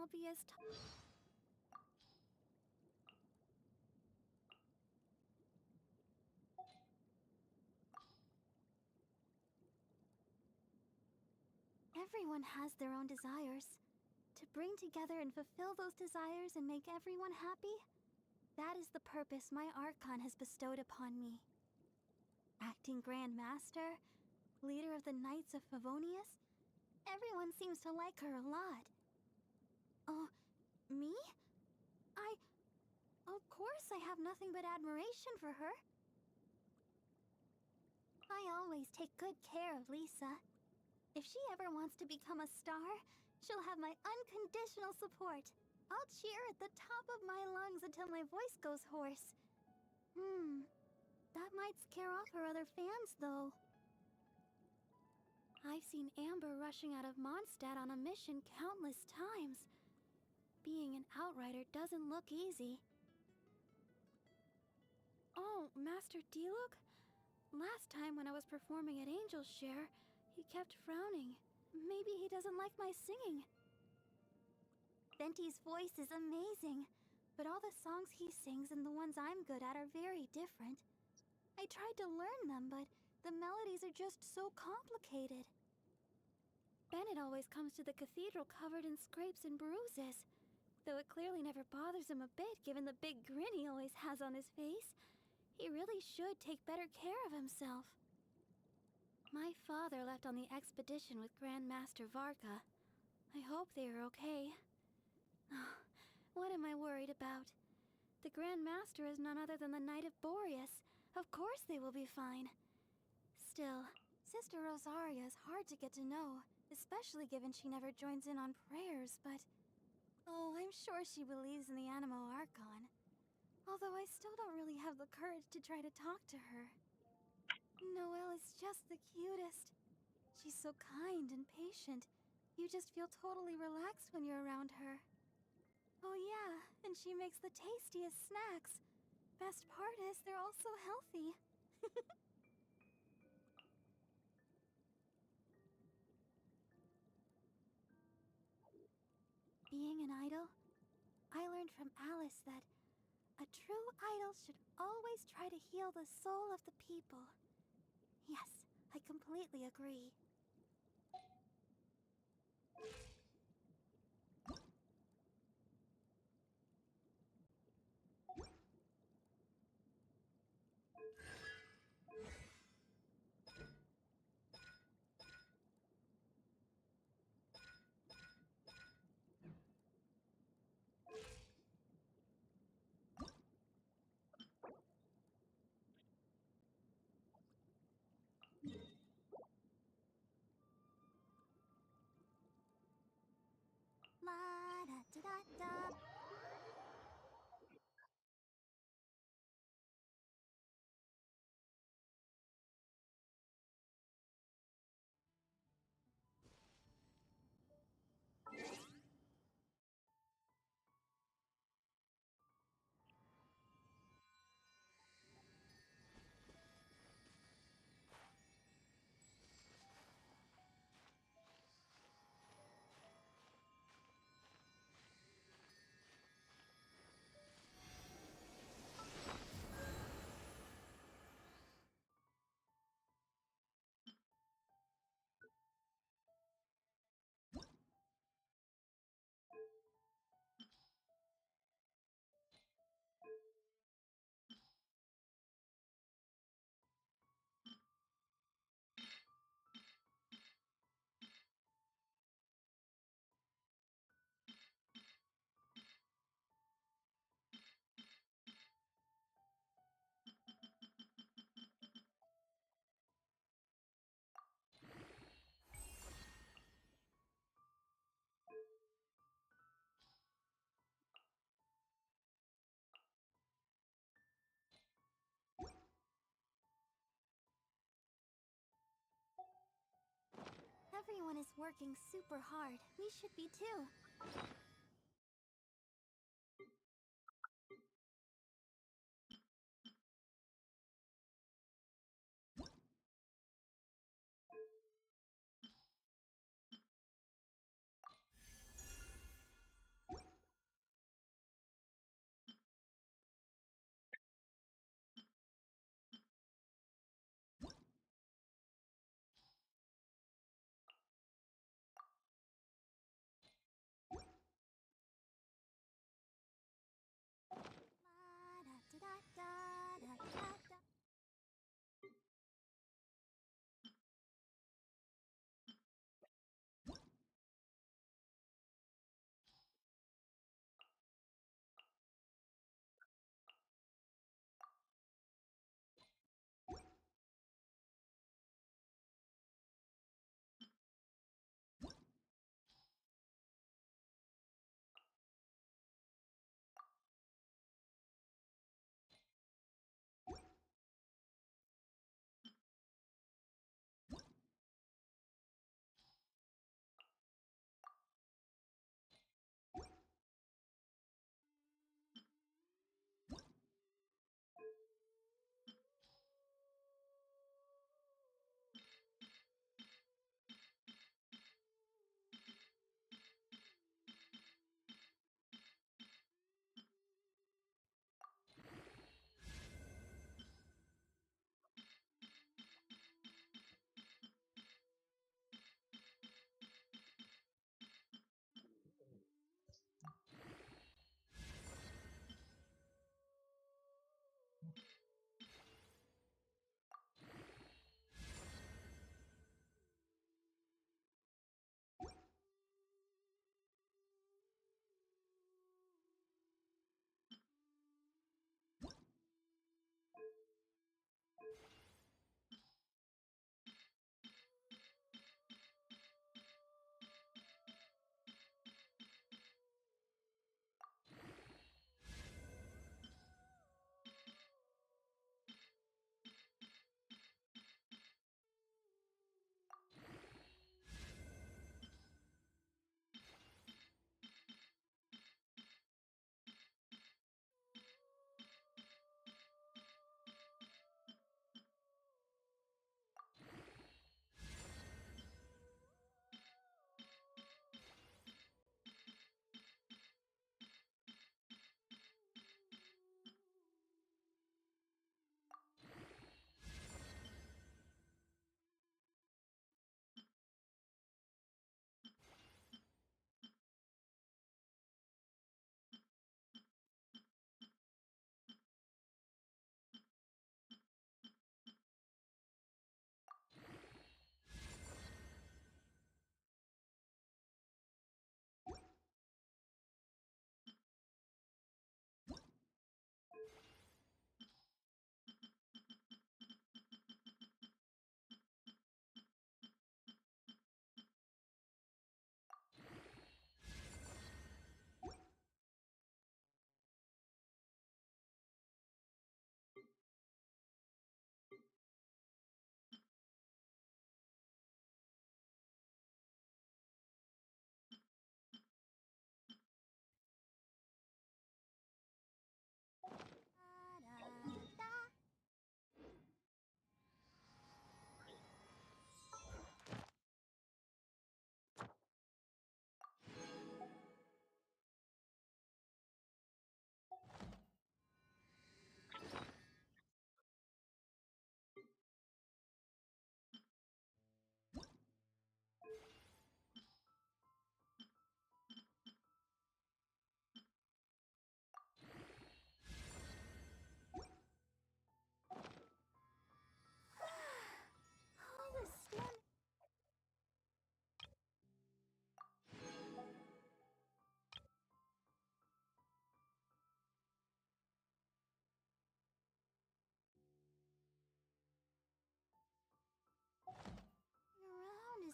I'll be as Everyone has their own desires. To bring together and fulfill those desires and make everyone happy, that is the purpose my Archon has bestowed upon me. Acting Grand Master, leader of the Knights of Favonius, everyone seems to like her a lot. Oh, me? Of course I have nothing but admiration for her. I always take good care of Lisa. If she ever wants to become a star, she'll have my unconditional support. I'll cheer at the top of my lungs until my voice goes hoarse. That might scare off her other fans, though. I've seen Amber rushing out of Mondstadt on a mission countless times. Being an outrider doesn't look easy. Oh, Master Diluc? Last time when I was performing at Angel's Share, he kept frowning. Maybe he doesn't like my singing. Venti's voice is amazing, but all the songs he sings and the ones I'm good at are very different. I tried to learn them, but the melodies are just so complicated. Bennett always comes to the cathedral covered in scrapes and bruises. Though it clearly never bothers him a bit given the big grin he always has on his face. He really should take better care of himself. My father left on the expedition with Grand Master Varka. I hope they are okay. What am I worried about? The Grand Master is none other than the Knight of Boreas. Of course they will be fine. Still, Sister Rosaria is hard to get to know, especially given she never joins in on prayers, but... Oh, I'm sure she believes in the Animo Archon. Although I still don't really have the courage to try to talk to her. Noelle is just the cutest. She's so kind and patient. You just feel totally relaxed when you're around her. Oh yeah, and she makes the tastiest snacks. Best part is they're all so healthy. Being an idol, I learned from Alice that a true idol should always try to heal the soul of the people. Yes, I completely agree. La da da da da. Everyone is working super hard. We should be too.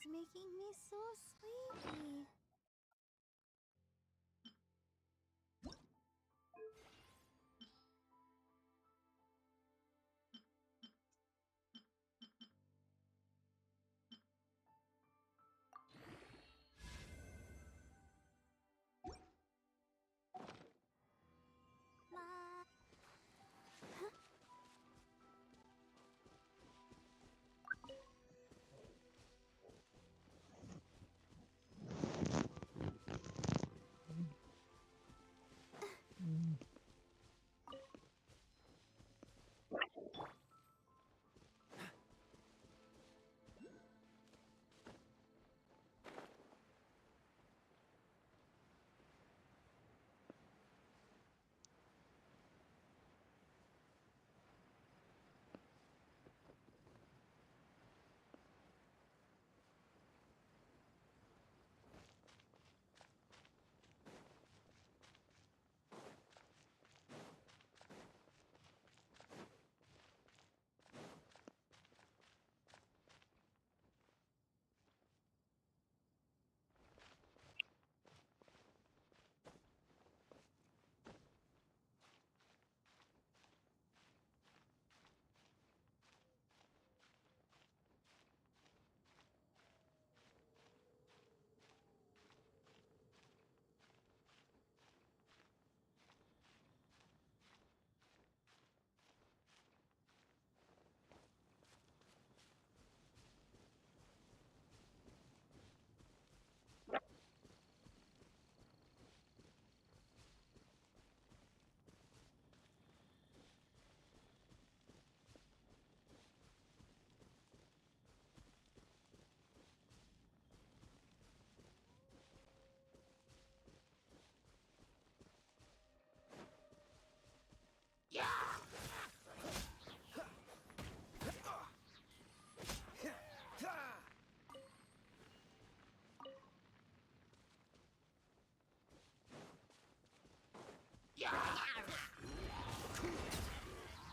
is making me so sleepy. Ma.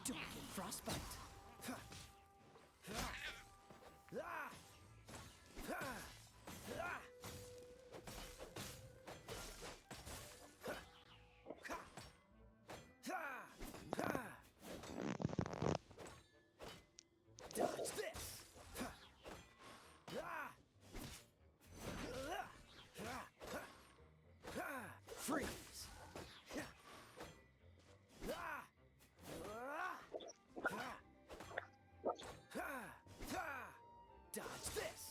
Don't get frostbite. Dodge this. Freeze. Dodge this.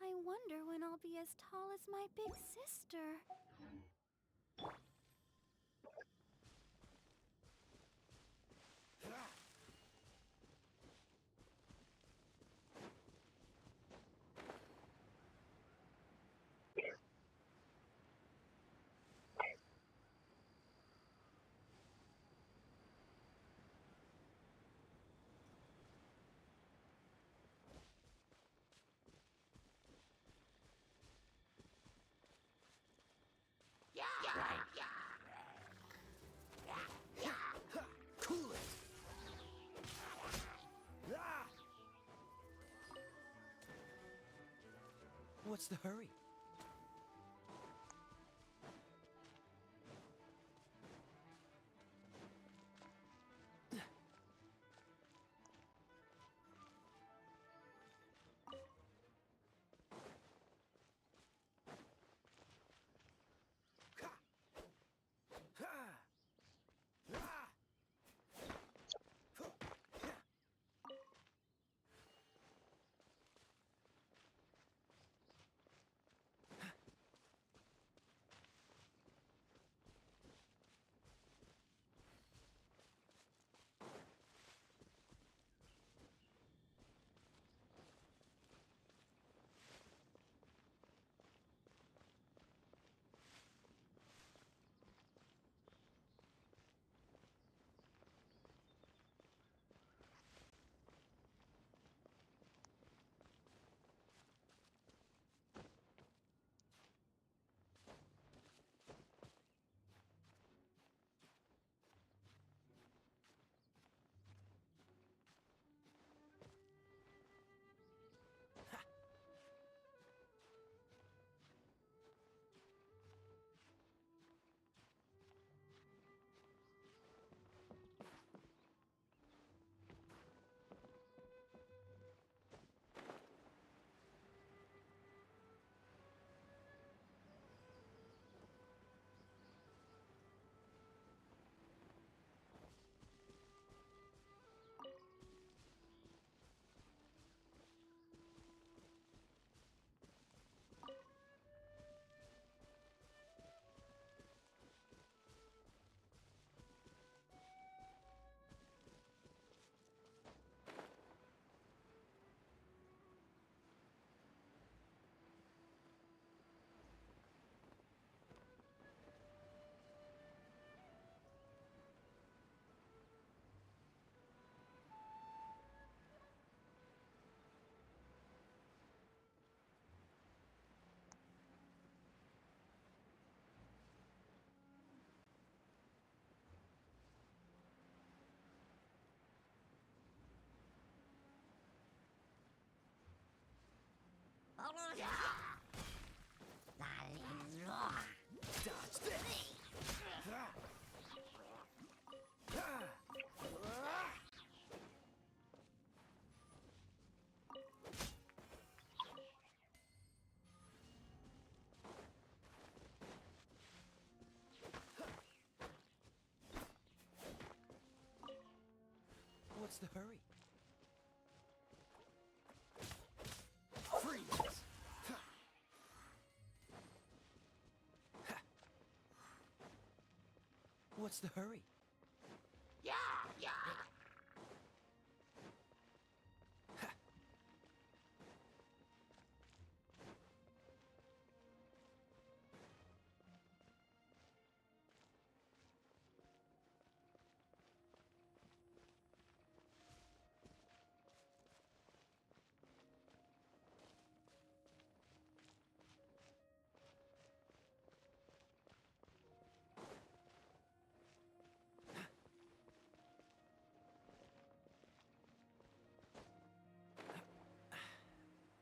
I wonder when I'll be as tall as my big sister. Cool it. What's the hurry? the hurry? Freeze! Ha. Ha. What's the hurry? Yeah, yeah. Ha.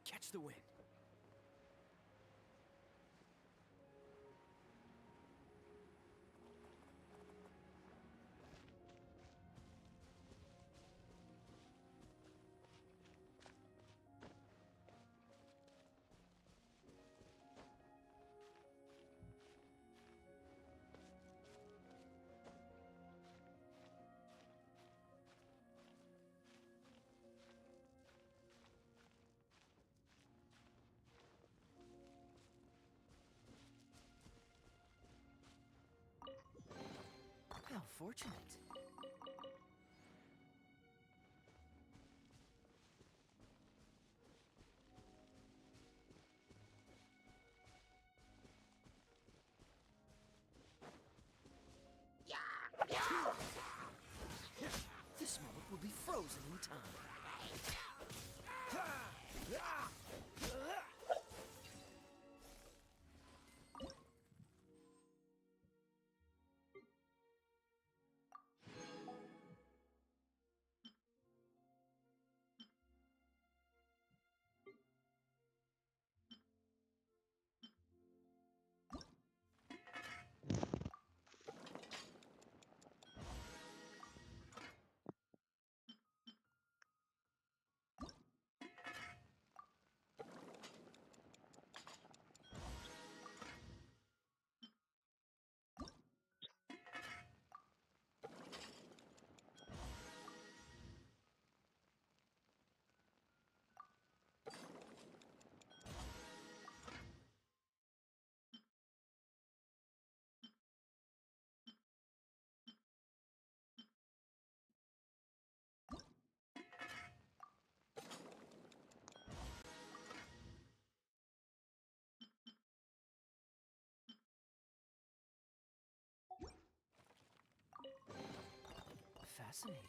Catch the wind. How fortunate. This moment will be frozen in time. Fascinating.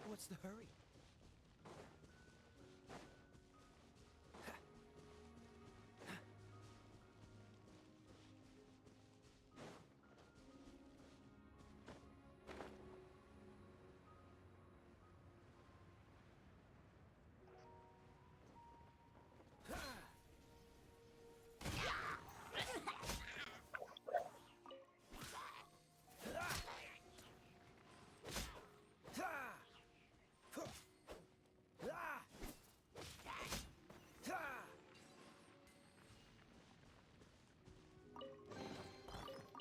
What's the hurry?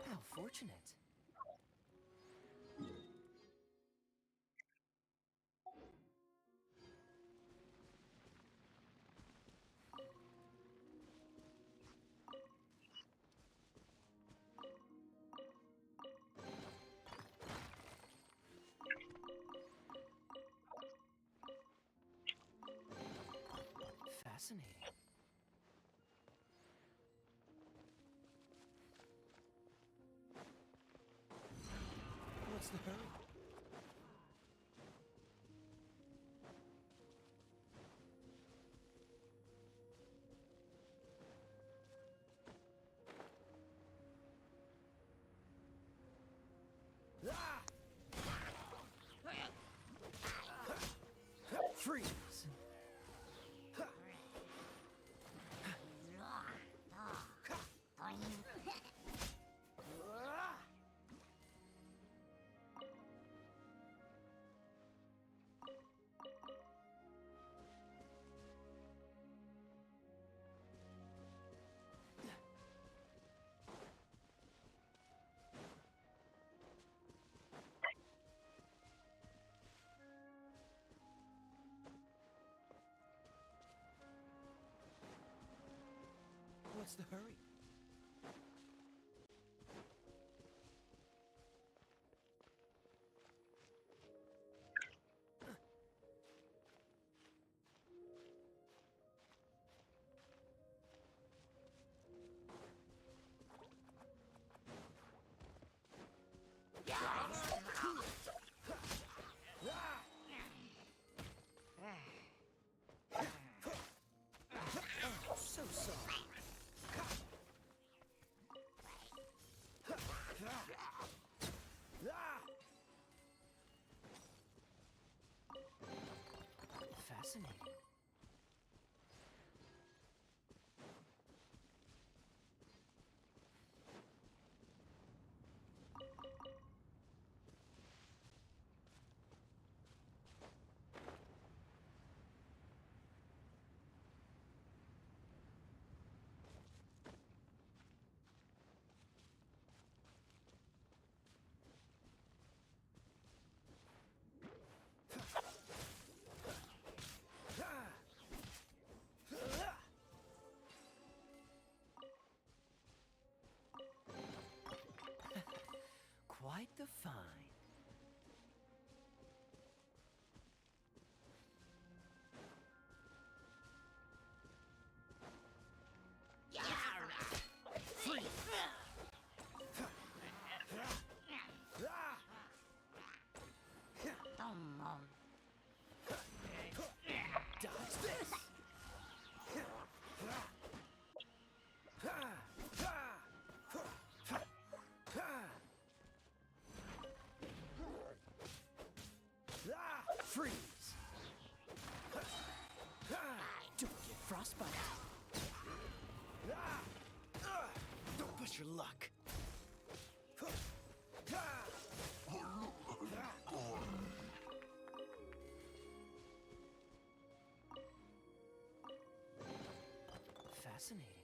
How fortunate. Fascinating. What's the hurry? What's the hurry? So sorry. Fascinating. Quite the find. Dodge this! Freeze! Don't get frostbite. Don't push your luck. Fascinating.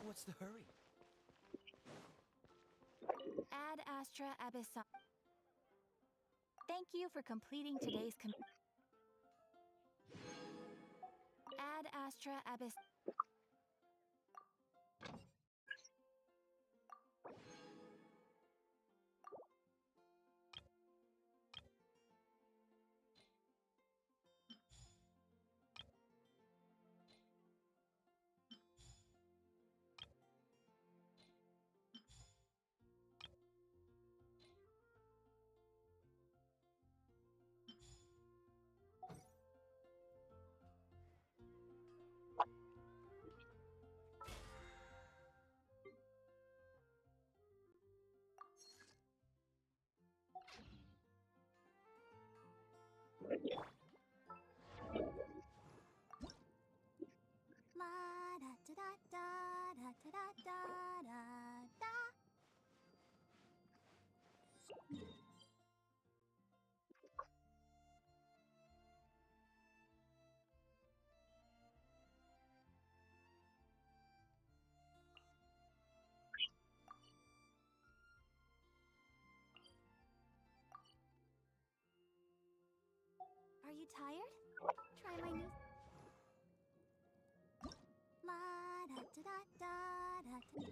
What's the hurry? Ad Astra Abyssal. Thank you for completing today's Ad Astra Abyss. La da da da da da da da da da. Are you tired? Try my new. La da da da da da.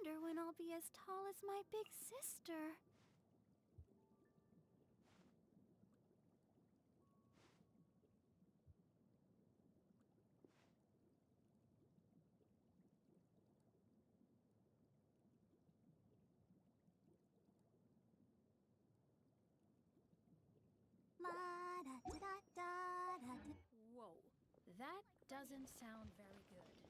wonder when I'll be as tall as my big sister. La da da da da da. Whoa, that doesn't sound very good.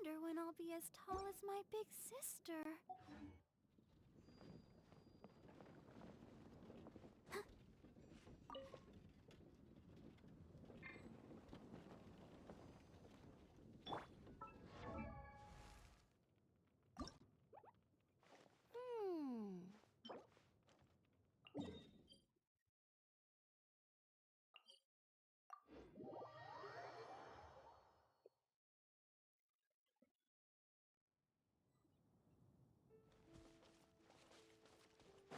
wonder when I'll be as tall as my big sister.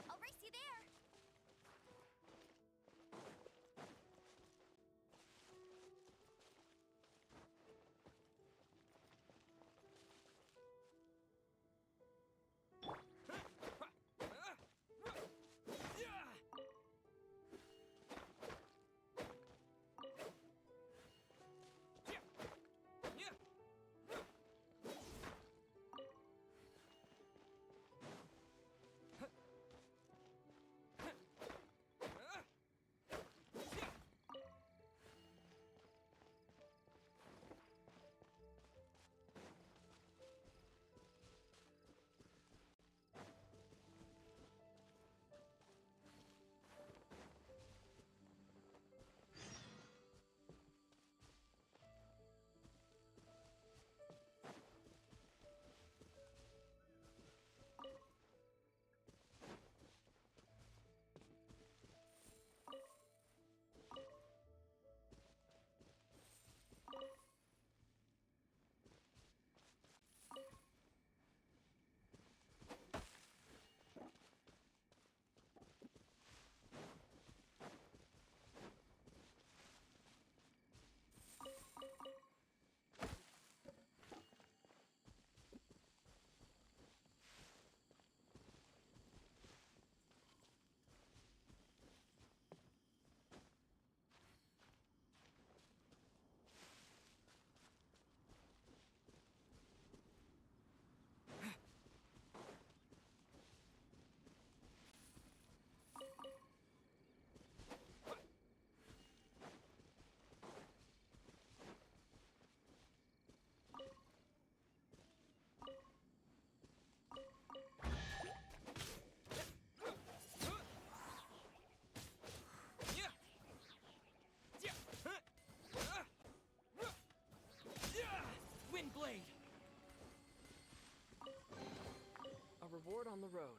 I'll race you there. Windblade! A reward on the road.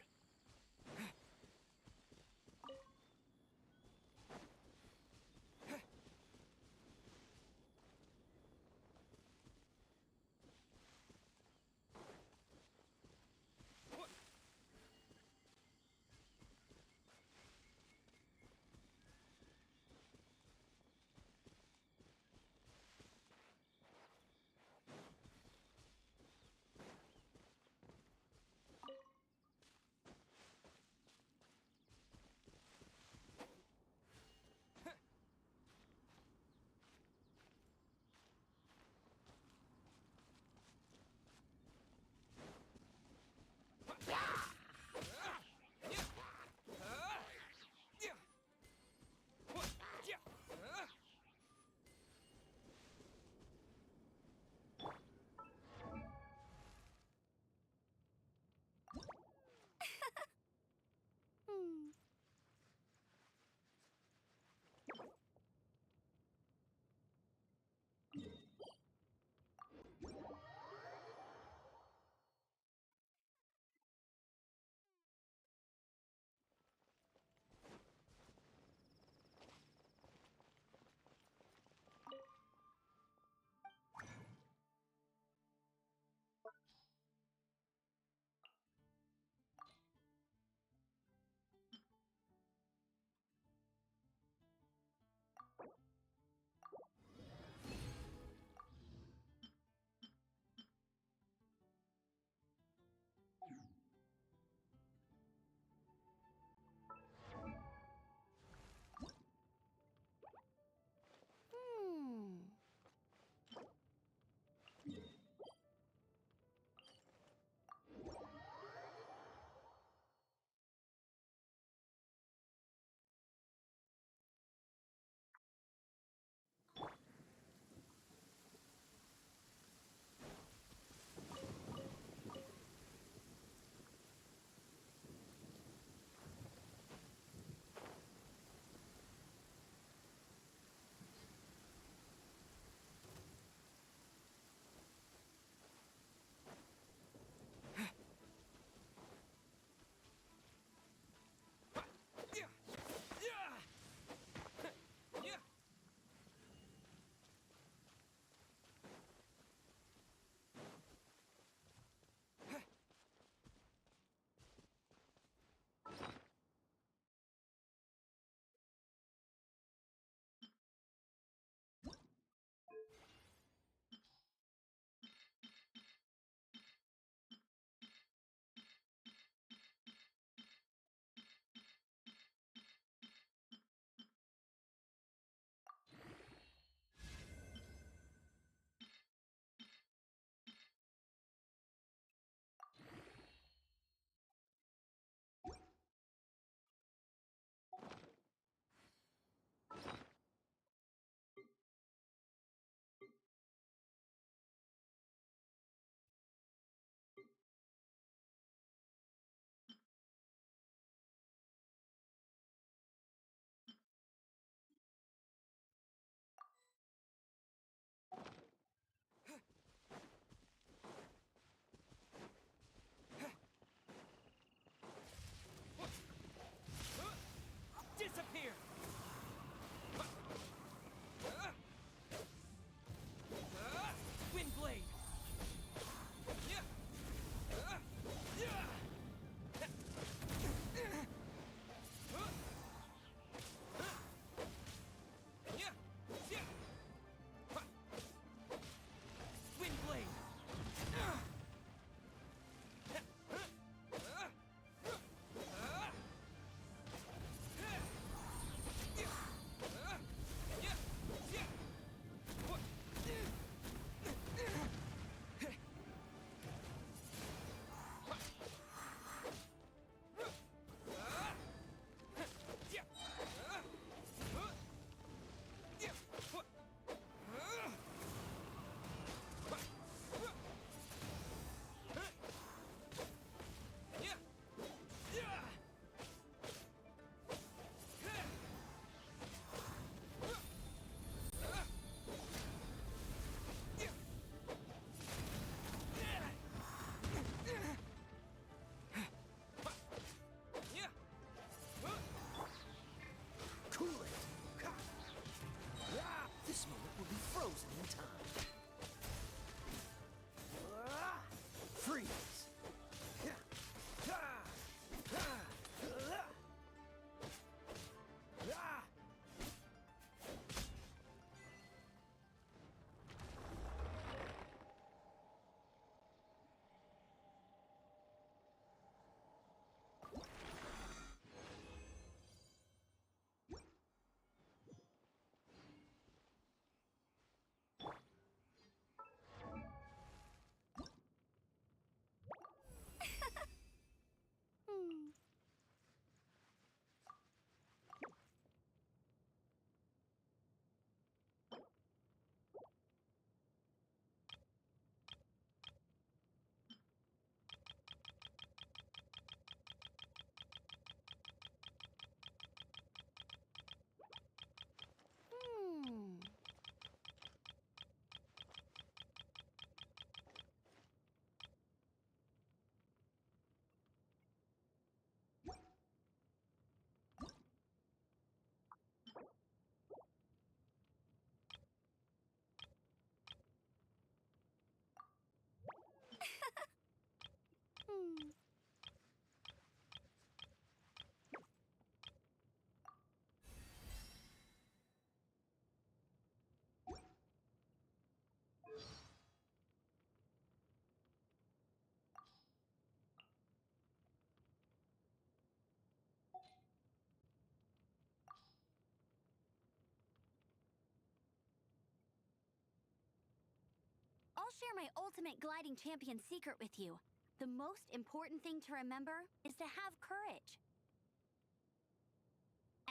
I'll share my ultimate gliding champion secret with you. The most important thing to remember is to have courage.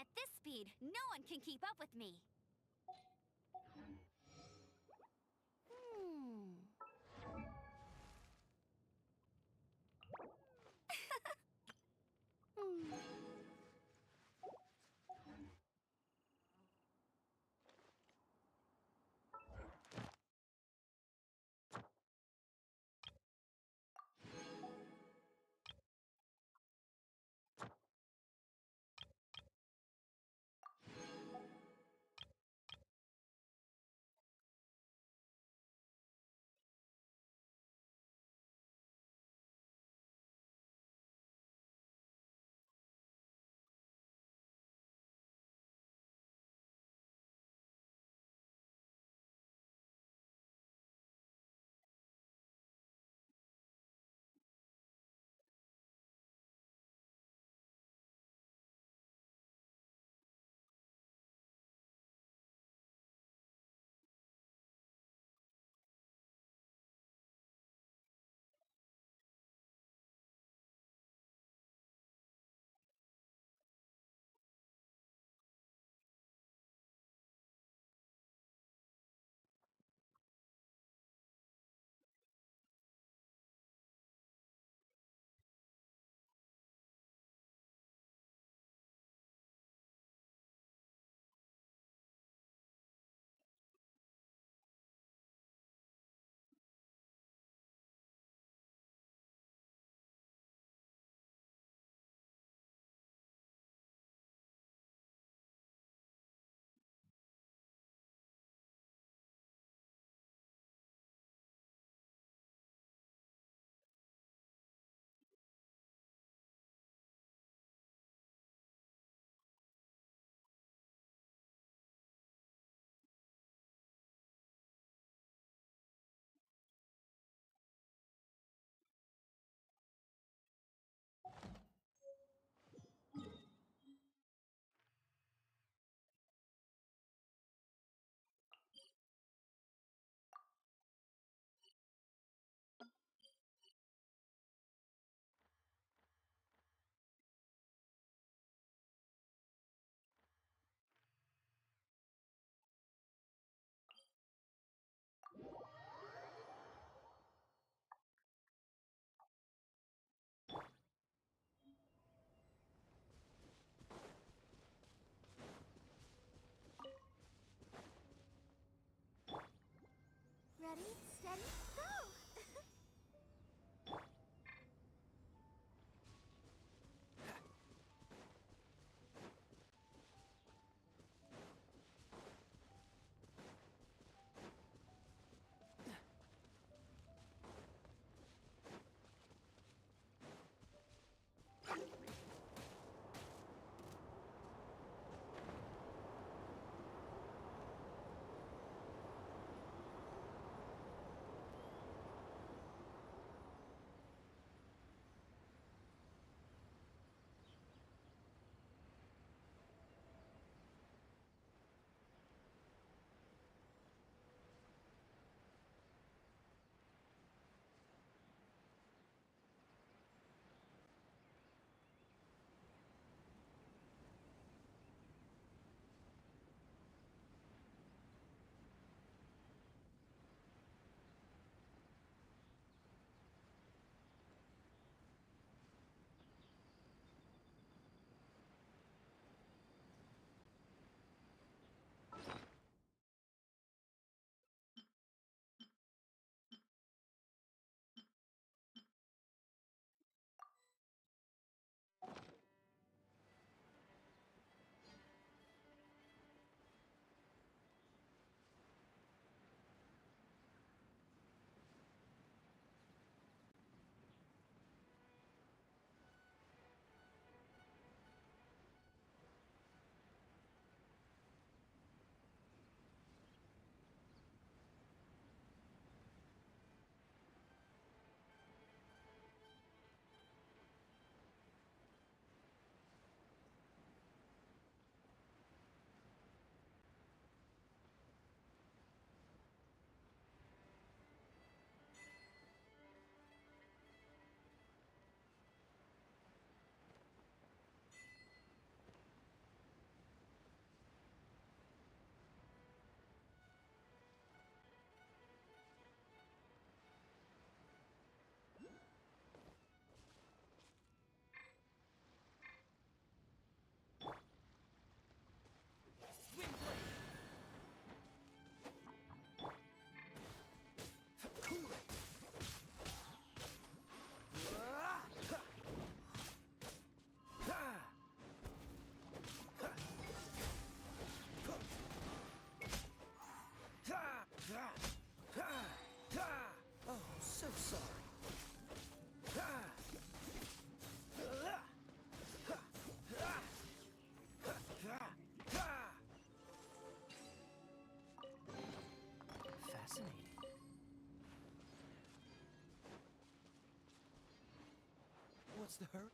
At this speed, no one can keep up with me. What's the hurry?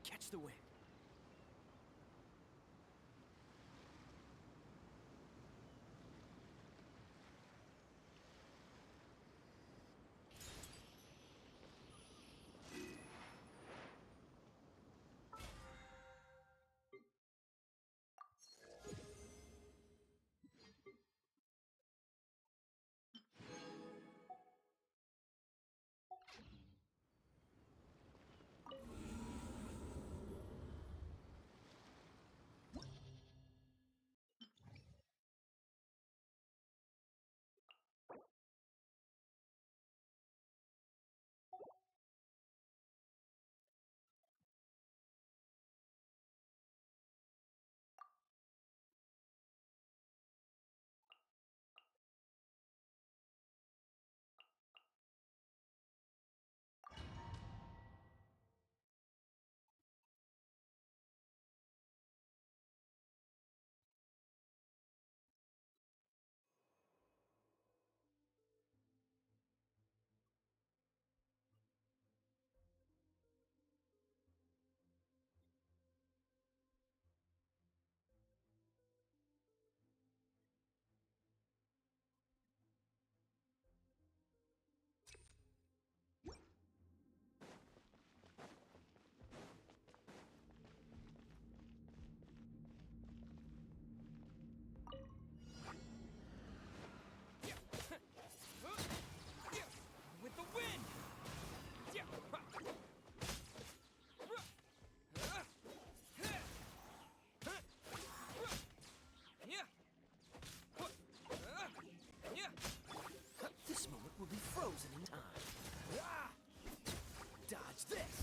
Catch the wind. With the wind! This moment will be frozen in time. Dodge this!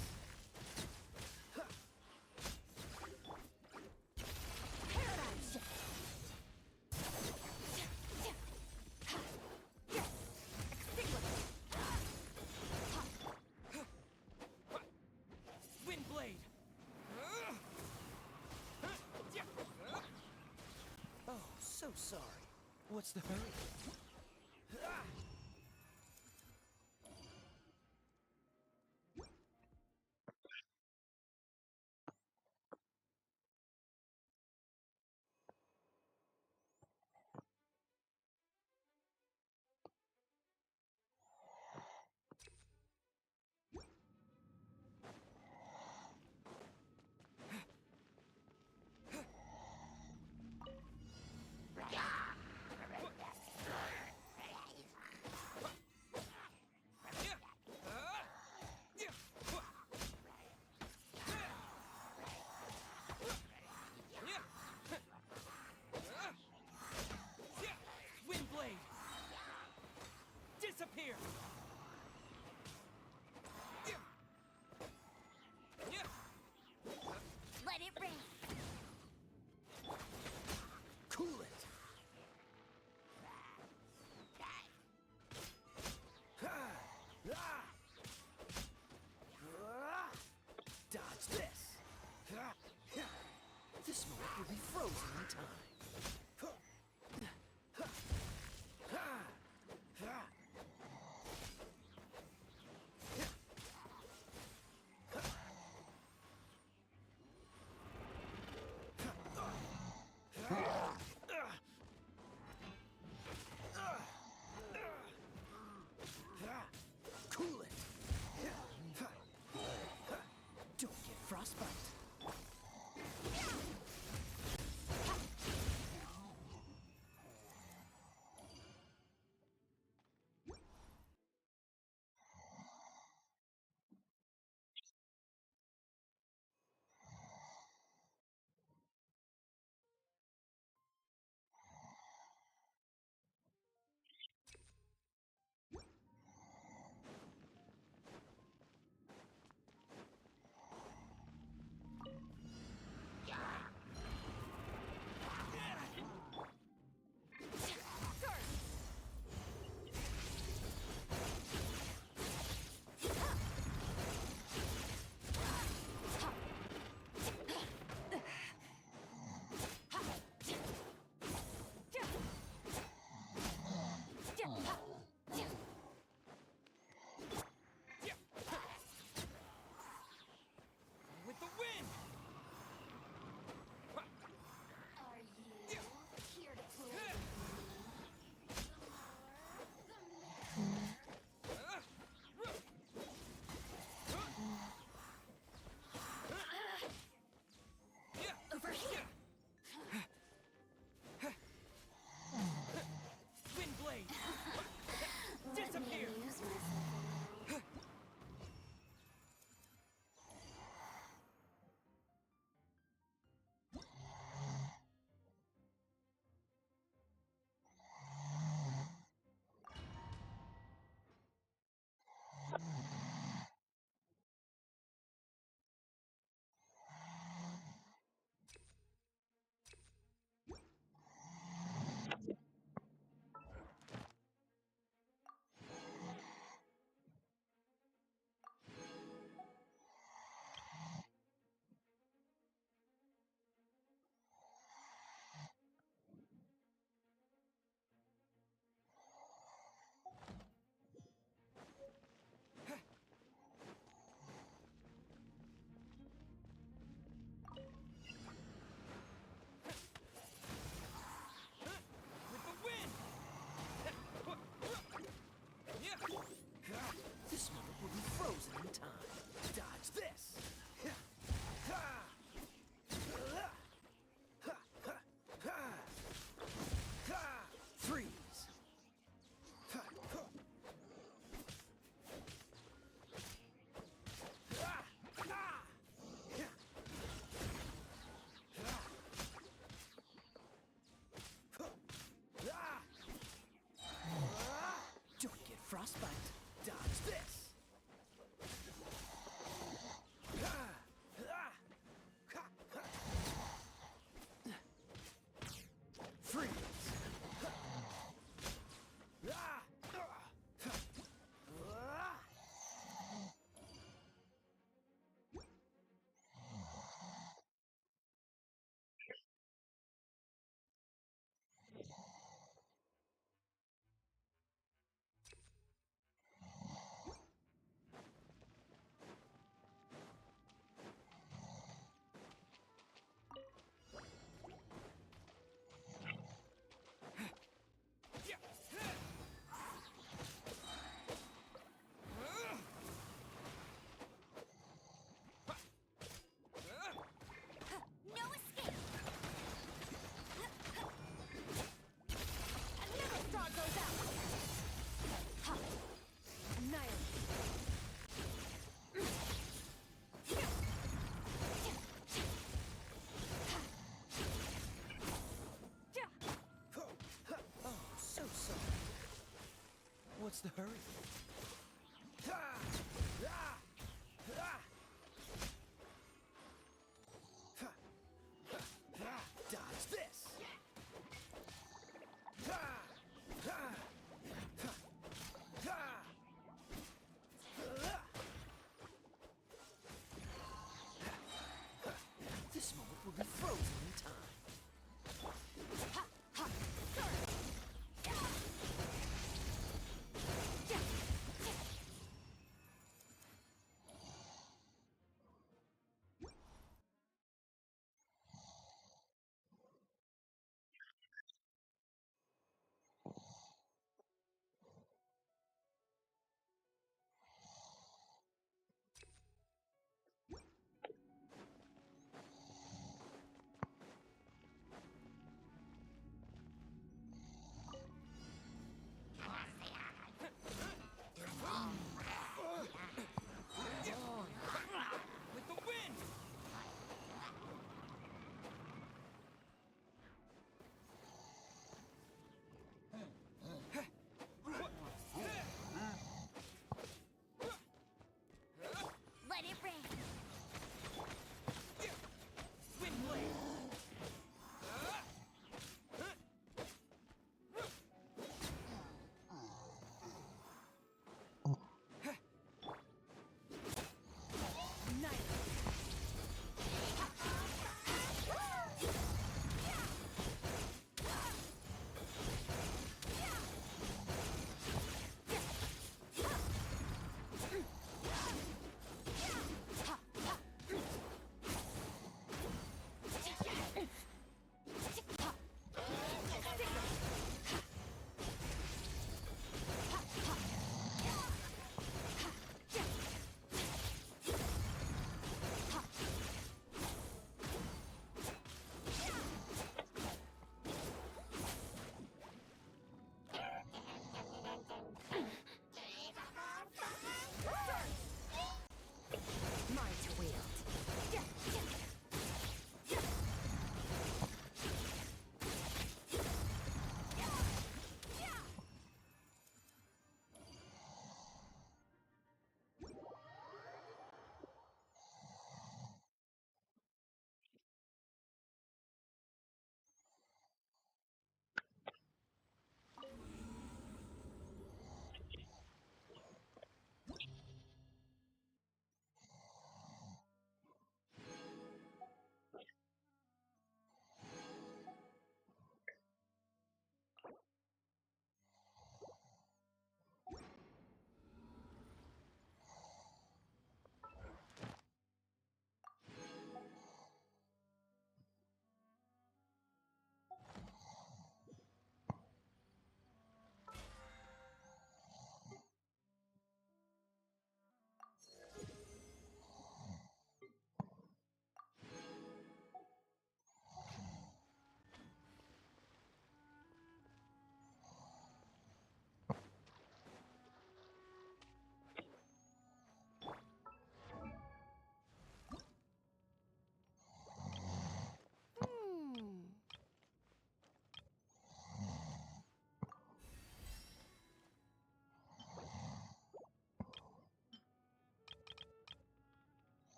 Wind blade! Oh, so sorry. What's the hurry?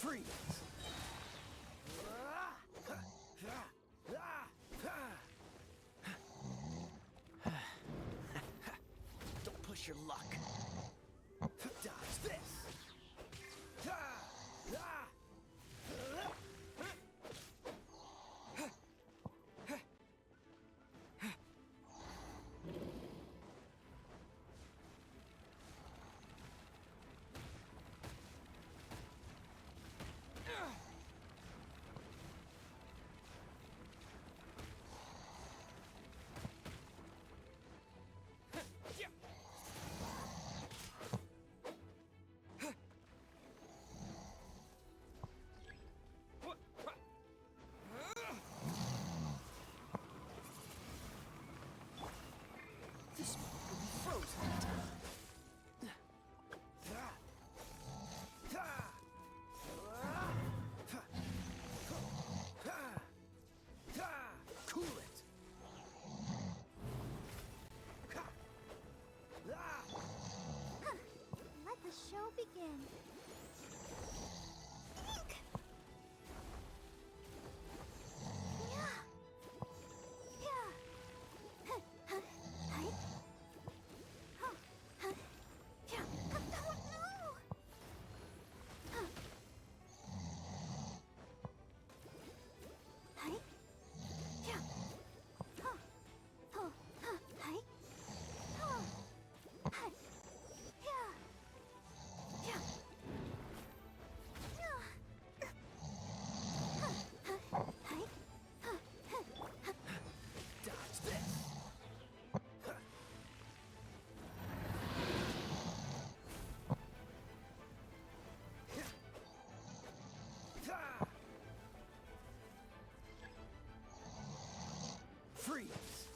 Freeze! Don't push your luck. Dodge this! This moment will be frozen in time. Cool it. Let the show begin. Ink! Yeah. Yeah. Huh, huh, hi. Huh, huh, yeah. Oh, no! Huh. Hi. Yeah. Huh. Oh, huh, hi. Oh. Hi. Yeah. Yeah. Yeah. Huh, huh, hi. Huh, huh, huh. Dodge this. Freeze!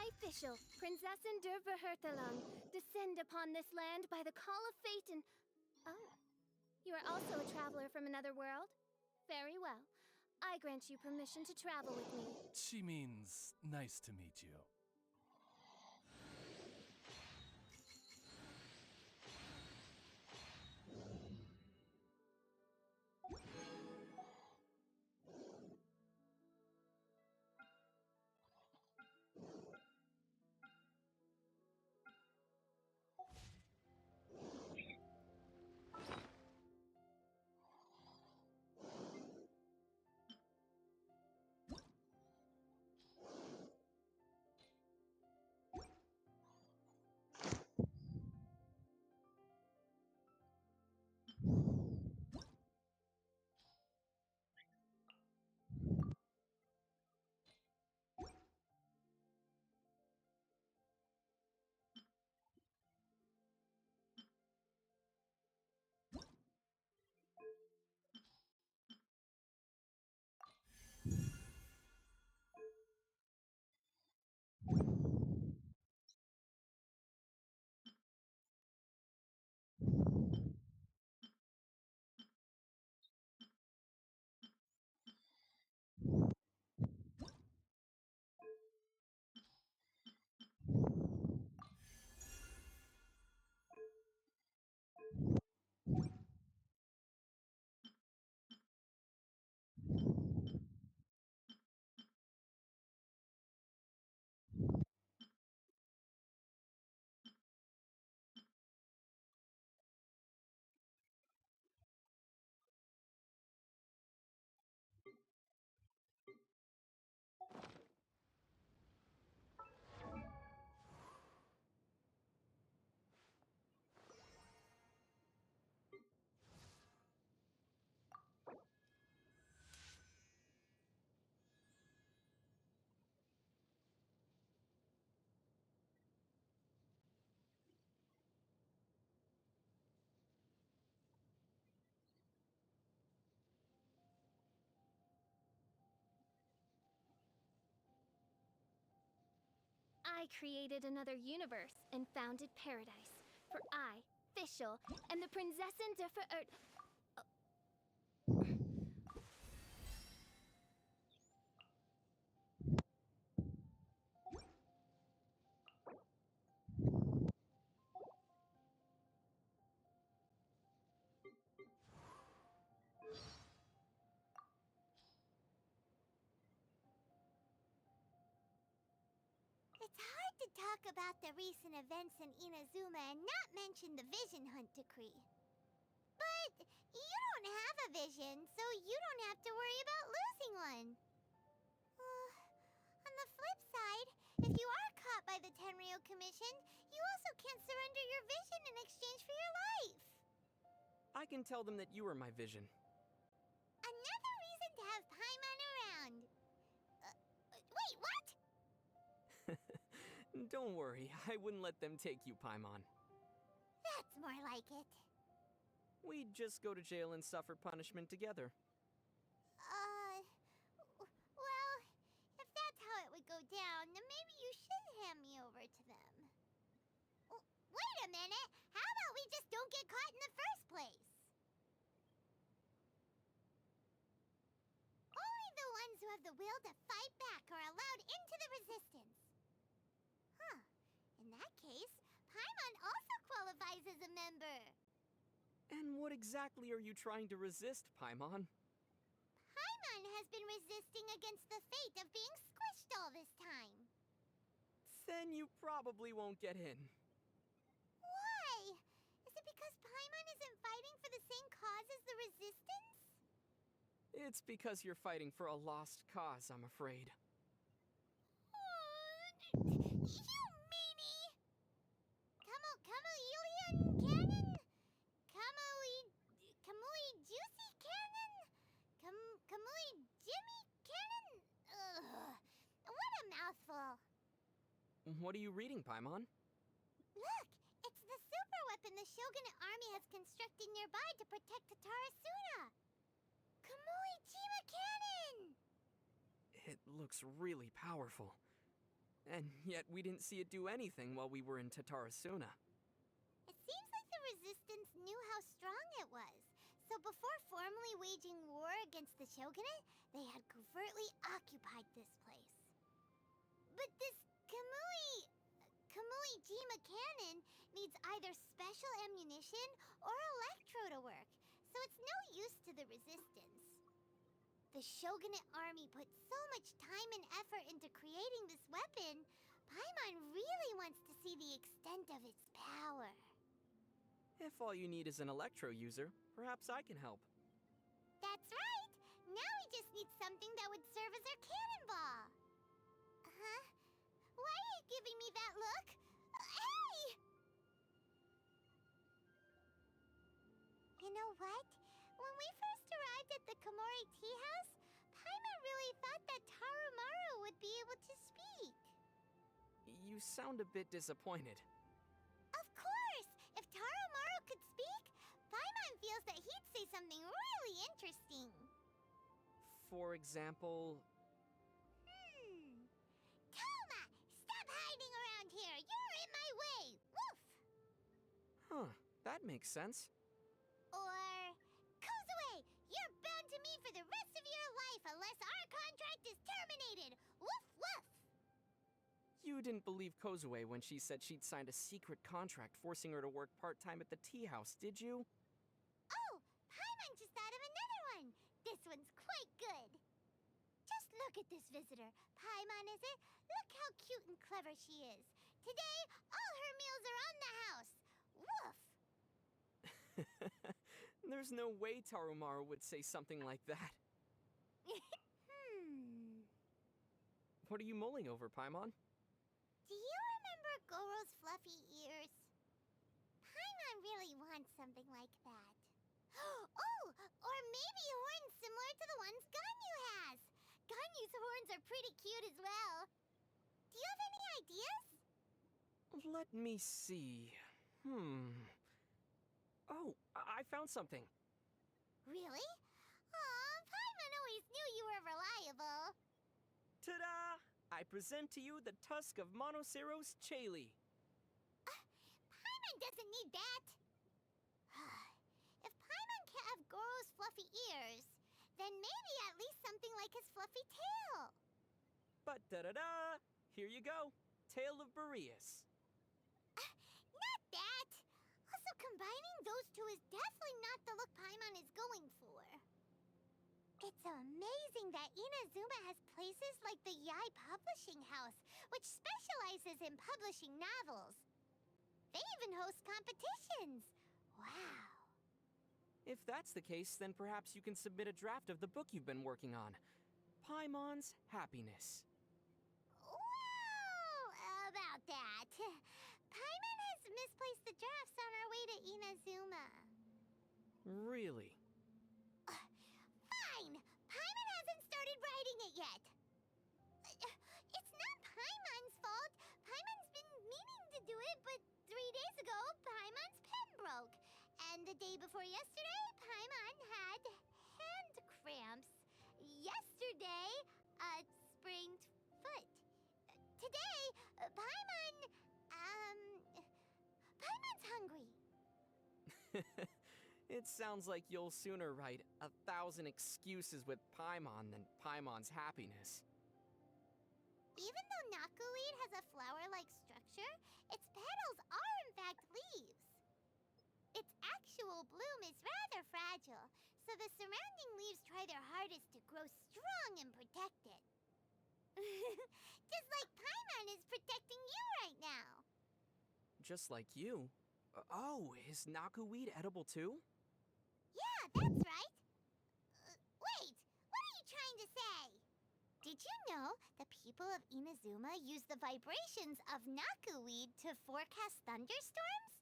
I, Fischl, Prinzessin der Verhurtelung, descend upon this land by the call of fate and... Oh, you are also a traveler from another world? Very well. I grant you permission to travel with me. She means nice to meet you. I created another universe and founded paradise. For I, Fischl, am the Prinzessin der Verirrt. It's hard to talk about the recent events in Inazuma and not mention the Vision Hunt decree. But you don't have a vision, so you don't have to worry about losing one. On the flip side, if you are caught by the Tenryo Commission, you also can't surrender your vision in exchange for your life. I can tell them that you are my vision. Another reason to have Paimon around. Wait, what? Don't worry, I wouldn't let them take you, Paimon. That's more like it. We'd just go to jail and suffer punishment together. Well, if that's how it would go down, then maybe you should hand me over to them. Wait a minute! How about we just don't get caught in the first place? Only the ones who have the will to fight back are allowed into the resistance. Huh. In that case, Paimon also qualifies as a member. And what exactly are you trying to resist, Paimon? Paimon has been resisting against the fate of being squished all this time. Then you probably won't get in. Why? Is it because Paimon isn't fighting for the same cause as the resistance? It's because you're fighting for a lost cause, I'm afraid. You meanie! Kamui Cannon? Kamui Juicy Cannon? Kamui Jimmy Cannon? Ugh. What a mouthful. What are you reading, Paimon? Look, it's the super weapon the Shogunate army has constructed nearby to protect Tatarasuna. Kamui Jima Cannon! It looks really powerful. And yet we didn't see it do anything while we were in Tatarasuna. It seems like the resistance knew how strong it was. So before formally waging war against the Shogunate, they had covertly occupied this place. But this Kamui Jima Cannon needs either special ammunition or electro to work, so it's no use to the resistance. The Shogunate army put so much time and effort into creating this weapon, Paimon really wants to see the extent of its power. If all you need is an electro user, perhaps I can help. That's right! Now we just need something that would serve as our cannonball. Huh? Why are you giving me that look? Hey! You know what? When we first arrived at the Komori tea house, Paimon really thought that Tarumaru would be able to speak. You sound a bit disappointed. Of course! If Tarumaru could speak, Paimon feels that he'd say something really interesting. For example... Toma! Stop hiding around here! You're in my way! Woof! Huh, that makes sense. Or... Kozue! You're bound to me for the rest of your life unless our contract is terminated! Woof woof! You didn't believe Kozue when she said she'd signed a secret contract forcing her to work part-time at the tea house, did you? Oh! Paimon just thought of another one! This one's quite good! Just look at this visitor. Paimon, is it? Look how cute and clever she is. Today, all her meals are on the house! Woof! There's no way Tarumaru would say something like that. What are you mulling over, Paimon? Do you remember Goro's fluffy ears? Paimon really wants something like that. Oh! Or maybe horns similar to the ones Ganyu has! Ganyu's horns are pretty cute as well. Do you have any ideas? Let me see. Oh, I found something. Really? Aw, Paimon always knew you were reliable. Ta-da! I present to you the tusk of Monoceros Chayli. Paimon doesn't need that. If Paimon can't have Goro's fluffy ears, then maybe at least something like his fluffy tail. But da-da-da! Here you go. Tale of Boreas. Not that. Also, combining those two is definitely not the look Paimon is going for. It's amazing that Inazuma has places like the Yai Publishing House, which specializes in publishing novels. They even host competitions. Wow. If that's the case, then perhaps you can submit a draft of the book you've been working on. Paimon's Happiness. Whoa! About that. Paimon has misplaced the drafts on our way to Inazuma. Really? Fine! Paimon hasn't started writing it yet. It's not Paimon's fault. Paimon's been meaning to do it, but 3 days ago, Paimon's pen broke. And the day before yesterday, Paimon had hand cramps. Yesterday, a sprained foot. Today, Paimon's hungry. It sounds like you'll sooner write 1,000 excuses with Paimon than Paimon's happiness. Even though knotweed has a flower-like structure, its petals are in fact leaves. Its actual bloom is rather fragile, so the surrounding leaves try their hardest to grow strong and protect it. Just like Paimon is protecting you right now. Just like you. Oh, is knotweed edible too? Yeah, that's right. Wait, what are you trying to say? Did you know the people of Inazuma use the vibrations of knotweed to forecast thunderstorms?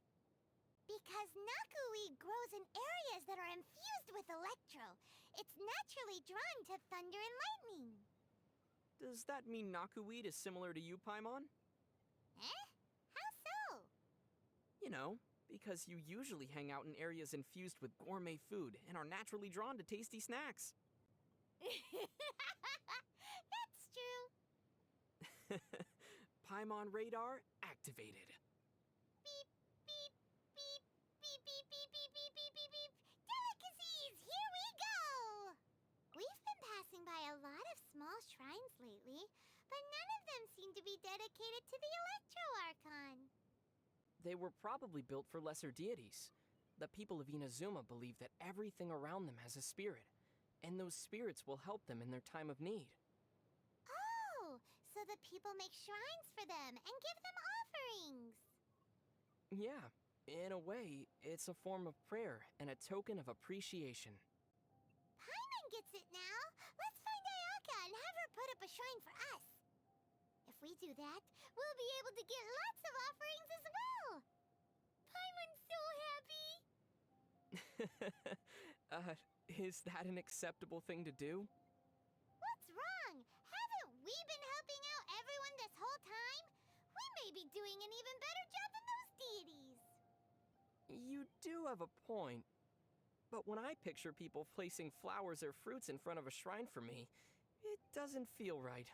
Because knotweed grows in areas that are infused with electro. It's naturally drawn to thunder and lightning. Does that mean knotweed is similar to you, Paimon? Eh? How so? You know, because you usually hang out in areas infused with gourmet food and are naturally drawn to tasty snacks. That's true. Paimon radar activated. Beep, beep, beep, beep, beep, beep, beep, beep, beep, beep, beep. Delicacies, here we go! We've been passing by a lot of small shrines lately, but none of them seem to be dedicated to the Electro Archon. They were probably built for lesser deities. The people of Inazuma believe that everything around them has a spirit, and those spirits will help them in their time of need. Oh, so the people make shrines for them and give them offerings. Yeah, in a way, it's a form of prayer and a token of appreciation. Paimon gets it now. Let's find Ayaka and have her put up a shrine for us. If we do that, we'll be able to get lots of offerings as well. Paimon's so happy. Is that an acceptable thing to do? What's wrong? Haven't we been helping out everyone this whole time? We may be doing an even better job than those deities. You do have a point. But when I picture people placing flowers or fruits in front of a shrine for me, it doesn't feel right.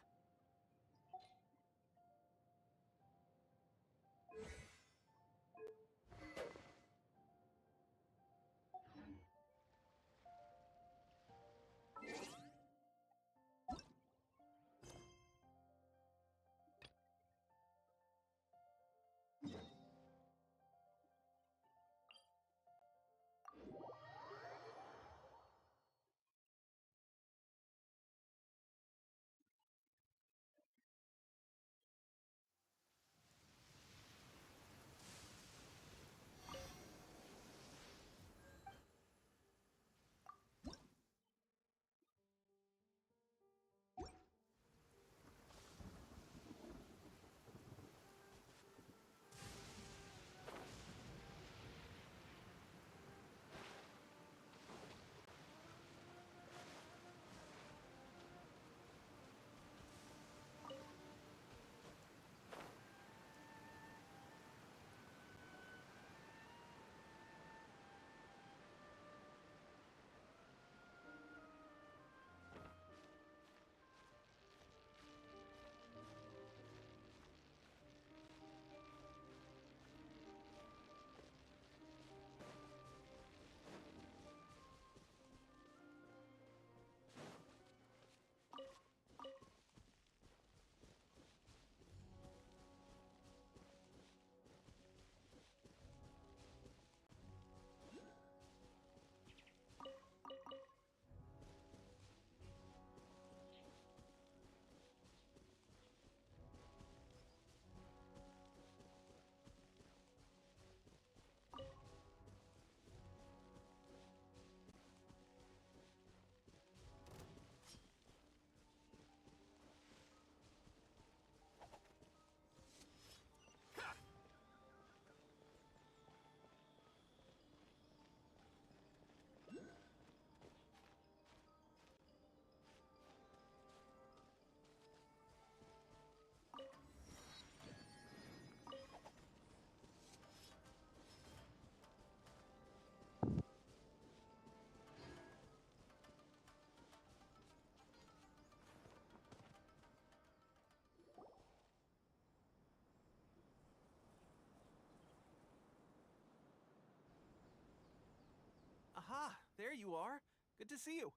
Aha, there you are. Good to see you.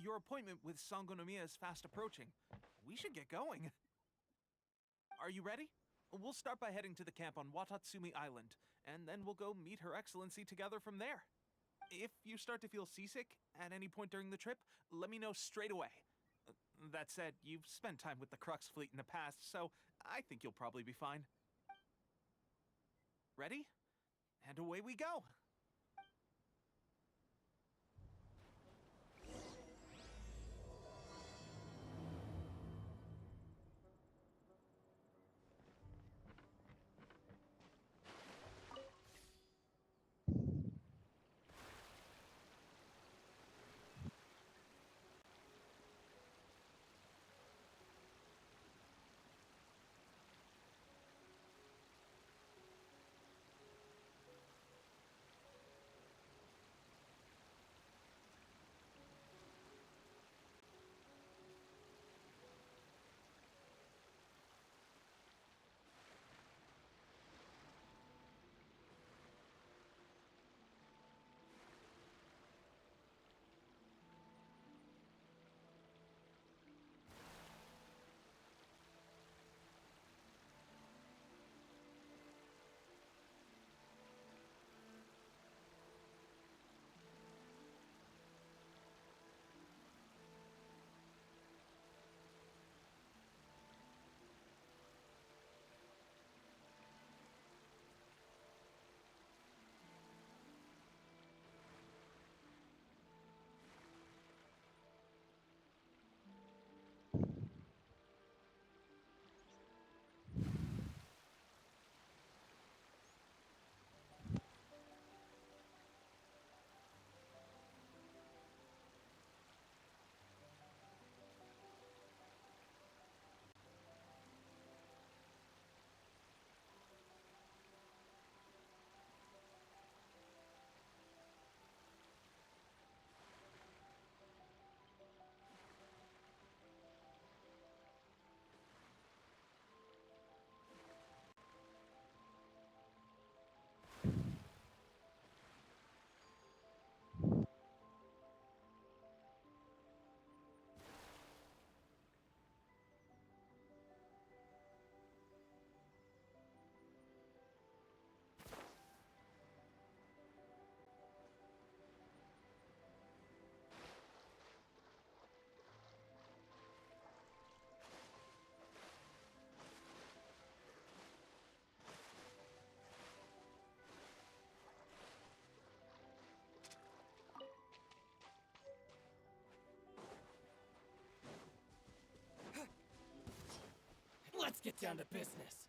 Your appointment with Sangonomiya is fast approaching. We should get going. Are you ready? We'll start by heading to the camp on Watatsumi Island, and then we'll go meet Her Excellency together from there. If you start to feel seasick at any point during the trip, let me know straight away. That said, you've spent time with the Crux fleet in the past, so I think you'll probably be fine. Ready? And away we go! Let's get down to business.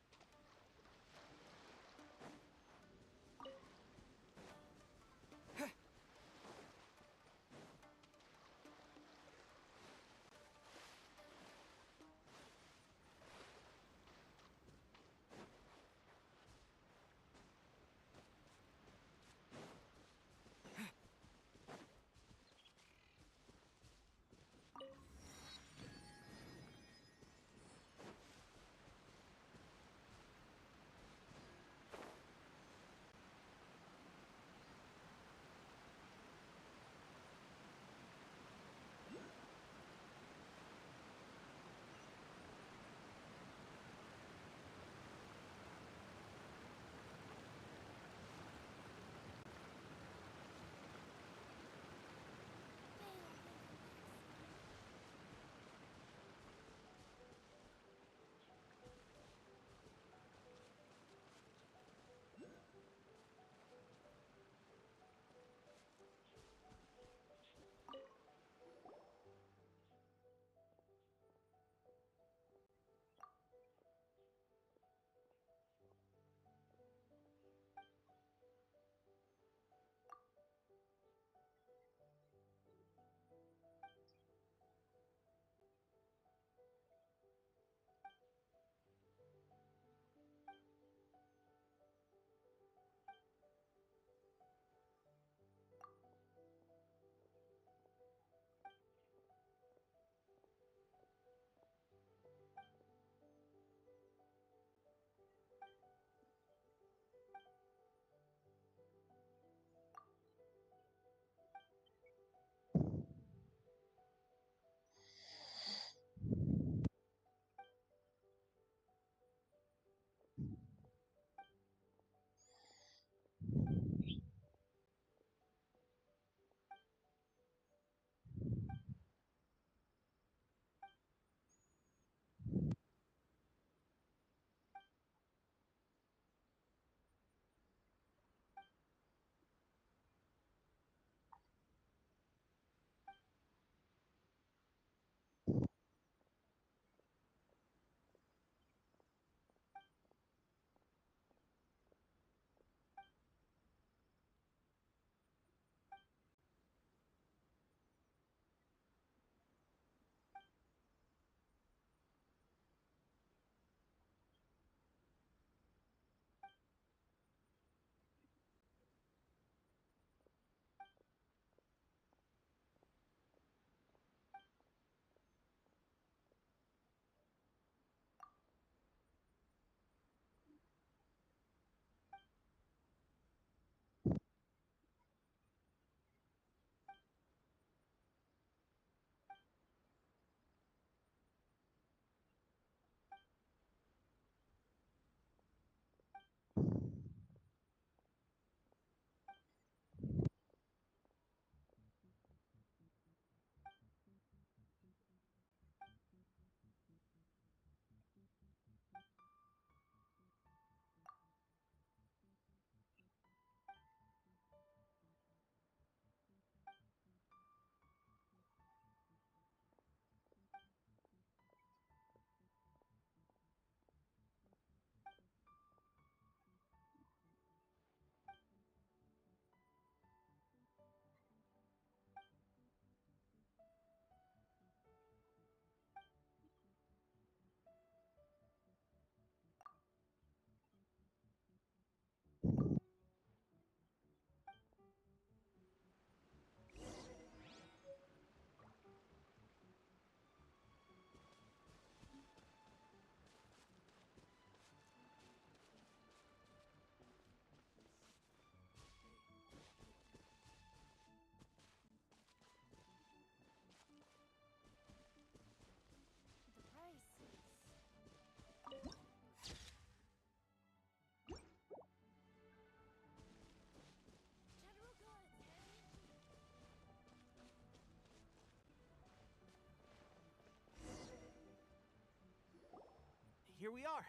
here we are.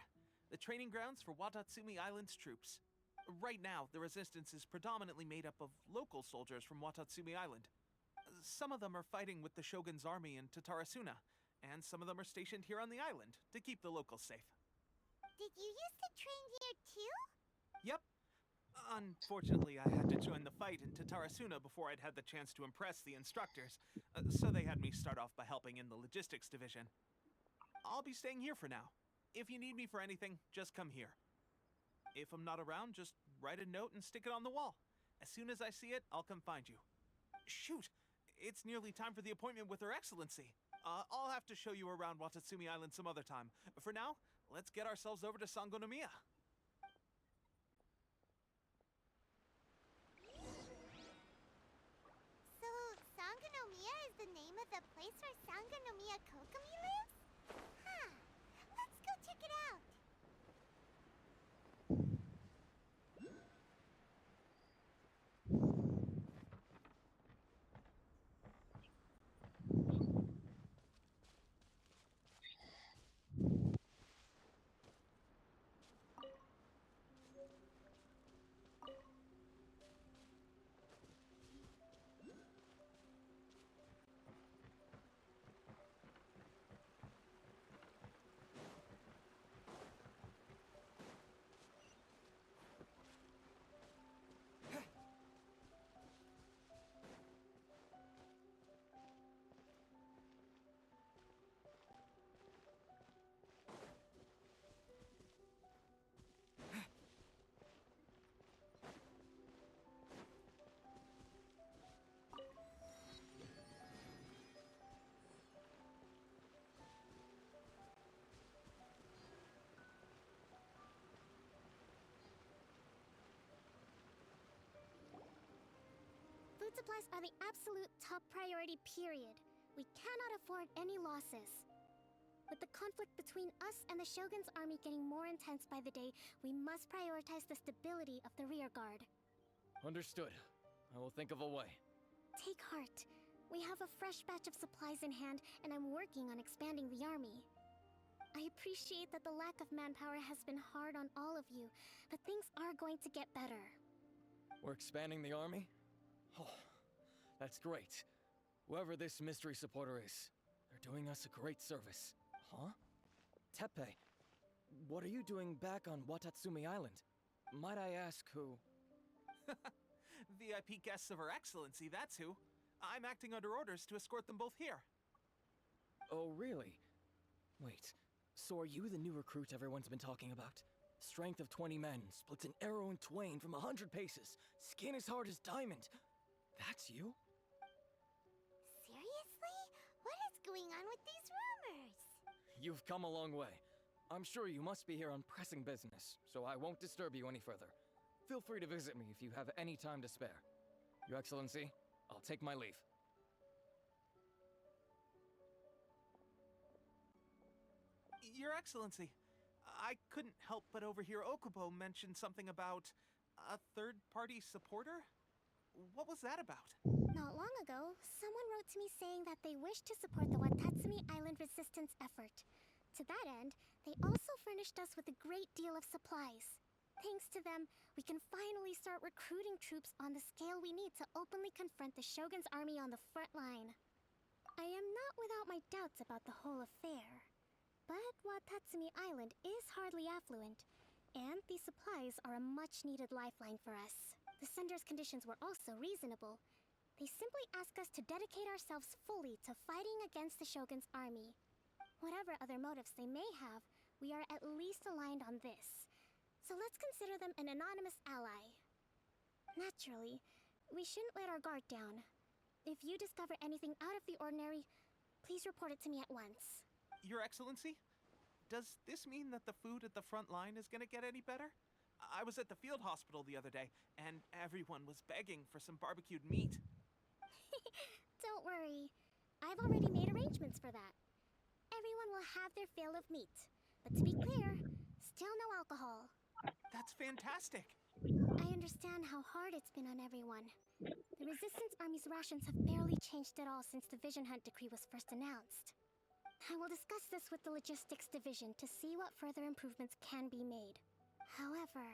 The training grounds for Watatsumi Island's troops. Right now, the resistance is predominantly made up of local soldiers from Watatsumi Island. Some of them are fighting with the Shogun's army in Tatarasuna, and some of them are stationed here on the island to keep the locals safe. Did you used to train here too? Yep. Unfortunately, I had to join the fight in Tatarasuna before I'd had the chance to impress the instructors, so they had me start off by helping in the logistics division. I'll be staying here for now. If you need me for anything, just come here. If I'm not around, just write a note and stick it on the wall. As soon as I see it, I'll come find you. Shoot! It's nearly time for the appointment with Her Excellency. I'll have to show you around Watatsumi Island some other time. For now, let's get ourselves over to Sangonomiya. So, Sangonomiya is the name of the place where Sangonomiya Kokomi lives? Huh. Let's go check it out. Food supplies are the absolute top priority, period. We cannot afford any losses. With the conflict between us and the Shogun's army getting more intense by the day, we must prioritize the stability of the rear guard. Understood. I will think of a way. Take heart. We have a fresh batch of supplies in hand, and I'm working on expanding the army. I appreciate that the lack of manpower has been hard on all of you, but things are going to get better. We're expanding the army? Oh, that's great. Whoever this mystery supporter is, they're doing us a great service. Huh? Teppei, what are you doing back on Watatsumi Island? Might I ask who? VIP guests of Her Excellency, that's who. I'm acting under orders to escort them both here. Oh, really? Wait, so are you the new recruit everyone's been talking about? Strength of 20 men, splits an arrow in twain from 100 paces, skin as hard as diamond. That's you? Seriously? What is going on with these rumors? You've come a long way. I'm sure you must be here on pressing business, so I won't disturb you any further. Feel free to visit me if you have any time to spare. Your Excellency, I'll take my leave. Your Excellency, I couldn't help but overhear Okubo mention something about a third-party supporter? What was that about? Not long ago, someone wrote to me saying that they wish to support the Watatsumi Island resistance effort. To that end, they also furnished us with a great deal of supplies. Thanks to them, we can finally start recruiting troops on the scale we need to openly confront the Shogun's army on the front line. I am not without my doubts about the whole affair. But Watatsumi Island is hardly affluent, and these supplies are a much-needed lifeline for us. The sender's conditions were also reasonable. They simply ask us to dedicate ourselves fully to fighting against the Shogun's army. Whatever other motives they may have, we are at least aligned on this. So let's consider them an anonymous ally. Naturally, we shouldn't let our guard down. If you discover anything out of the ordinary, please report it to me at once. Your Excellency, does this mean that the food at the front line is gonna get any better? I was at the field hospital the other day, and everyone was begging for some barbecued meat. Don't worry. I've already made arrangements for that. Everyone will have their fill of meat. But to be clear, still no alcohol. That's fantastic! I understand how hard it's been on everyone. The Resistance Army's rations have barely changed at all since the Vision Hunt decree was first announced. I will discuss this with the Logistics Division to see what further improvements can be made. However,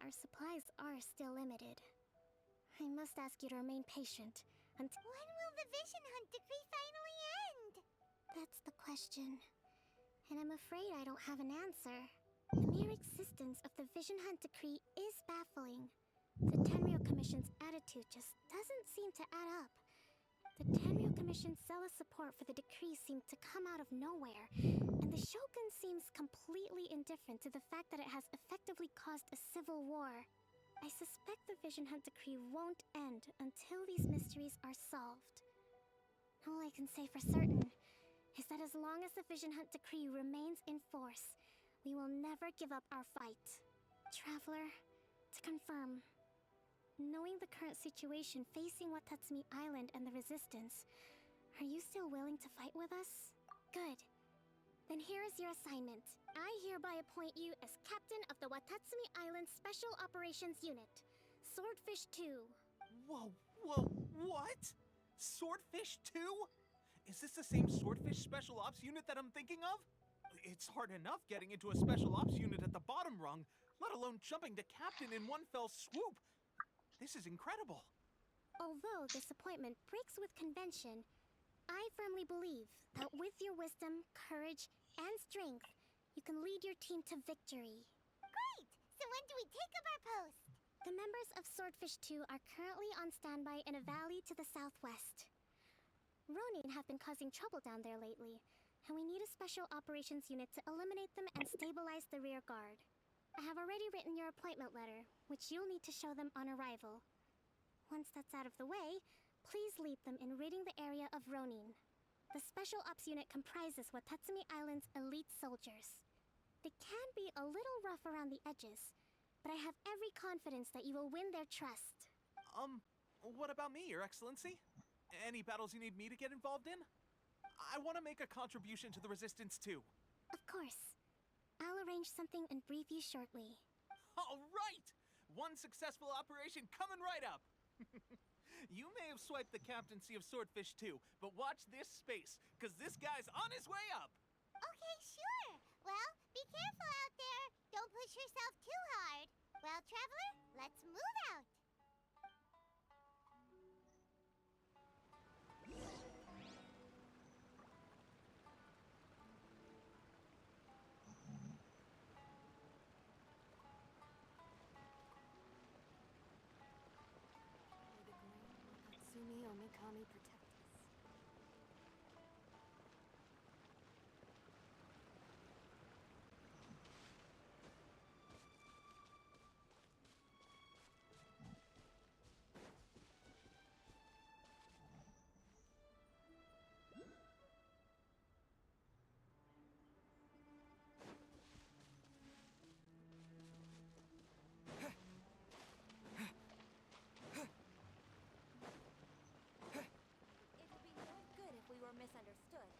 our supplies are still limited. I must ask you to remain patient until— When will the Vision Hunt decree finally end? That's the question. And I'm afraid I don't have an answer. The mere existence of the Vision Hunt decree is baffling. The Tenryo Commission's attitude just doesn't seem to add up. The Tenryo Commission's zealous support for the decree seemed to come out of nowhere, and the Shogun seems completely indifferent to the fact that it has effectively caused a civil war. I suspect the Vision Hunt decree won't end until these mysteries are solved. All I can say for certain is that as long as the Vision Hunt decree remains in force, we will never give up our fight. Traveler, to confirm, knowing the current situation facing Watatsumi Island and the Resistance, are you still willing to fight with us? Good. Then here is your assignment. I hereby appoint you as Captain of the Watatsumi Island Special Operations Unit, Swordfish 2. Whoa, what? Swordfish 2? Is this the same Swordfish Special Ops unit that I'm thinking of? It's hard enough getting into a Special Ops unit at the bottom rung, let alone jumping to Captain in one fell swoop. This is incredible. Although this appointment breaks with convention, I firmly believe that with your wisdom, courage, and strength, you can lead your team to victory. Great! So when do we take up our post? The members of Swordfish 2 are currently on standby in a valley to the southwest. Ronin have been causing trouble down there lately, and we need a special operations unit to eliminate them and stabilize the rear guard. I have already written your appointment letter, which you'll need to show them on arrival. Once that's out of the way, please lead them in ridding the area of Ronin. The Special Ops unit comprises Watatsumi Island's elite soldiers. They can be a little rough around the edges, but I have every confidence that you will win their trust. What about me, Your Excellency? Any battles you need me to get involved in? I want to make a contribution to the Resistance too. Of course. I'll arrange something and brief you shortly. All right! One successful operation coming right up! You may have swiped the captaincy of Swordfish 2, but watch this space, because this guy's on his way up! Okay, sure. Well, be careful out there. Don't push yourself too hard. Well, Traveler, let's move out. May the Grand Watatsumi Omikami protect us. It would be no good if we were misunderstood.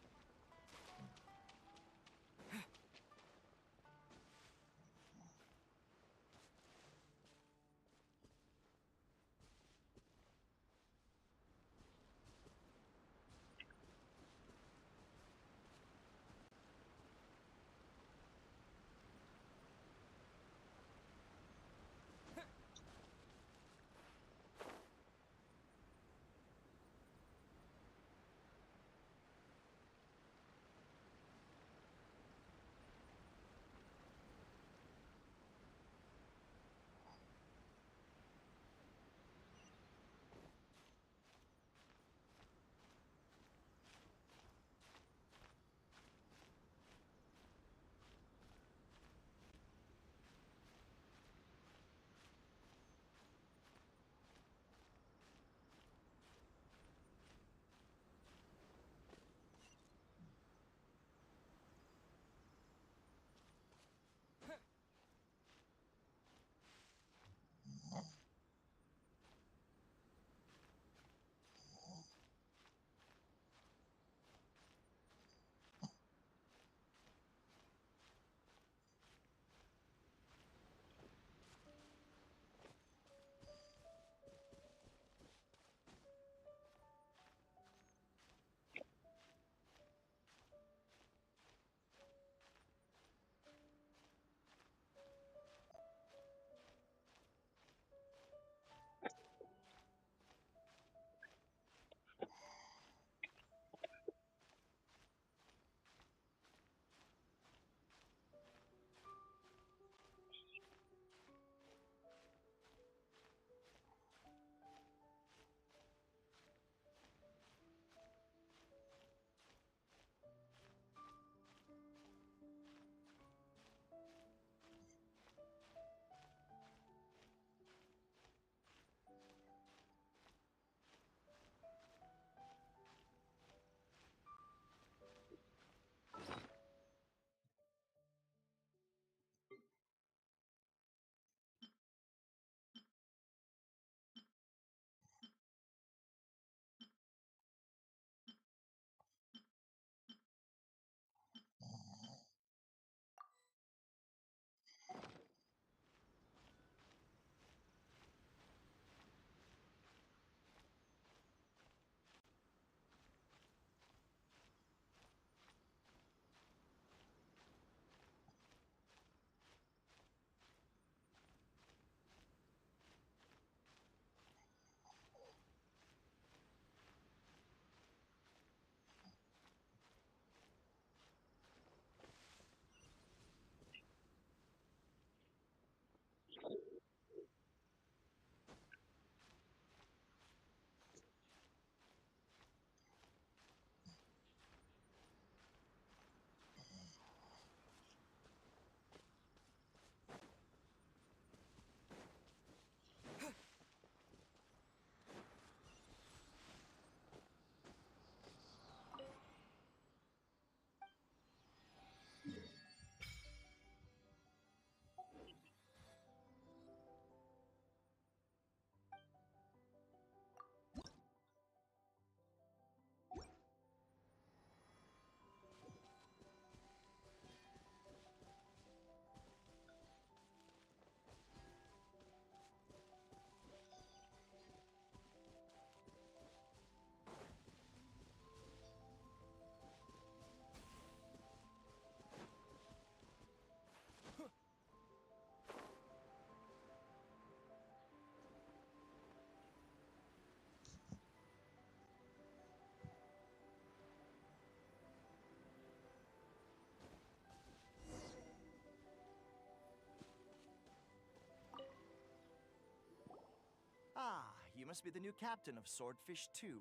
must be the new captain of Swordfish 2.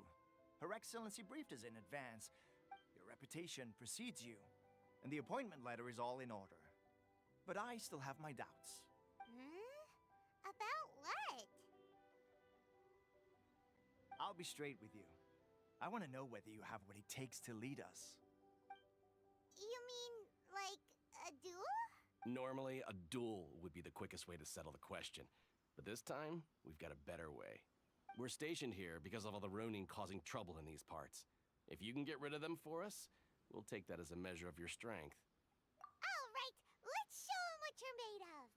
Her Excellency briefed us in advance. Your reputation precedes you, and the appointment letter is all in order. But I still have my doubts. About what? I'll be straight with you. I want to know whether you have what it takes to lead us. You mean, like, a duel? Normally, a duel would be the quickest way to settle the question. But this time, we've got a better way. We're stationed here because of all the Ronin causing trouble in these parts. If you can get rid of them for us, we'll take that as a measure of your strength. All right, let's show 'em what you're made of.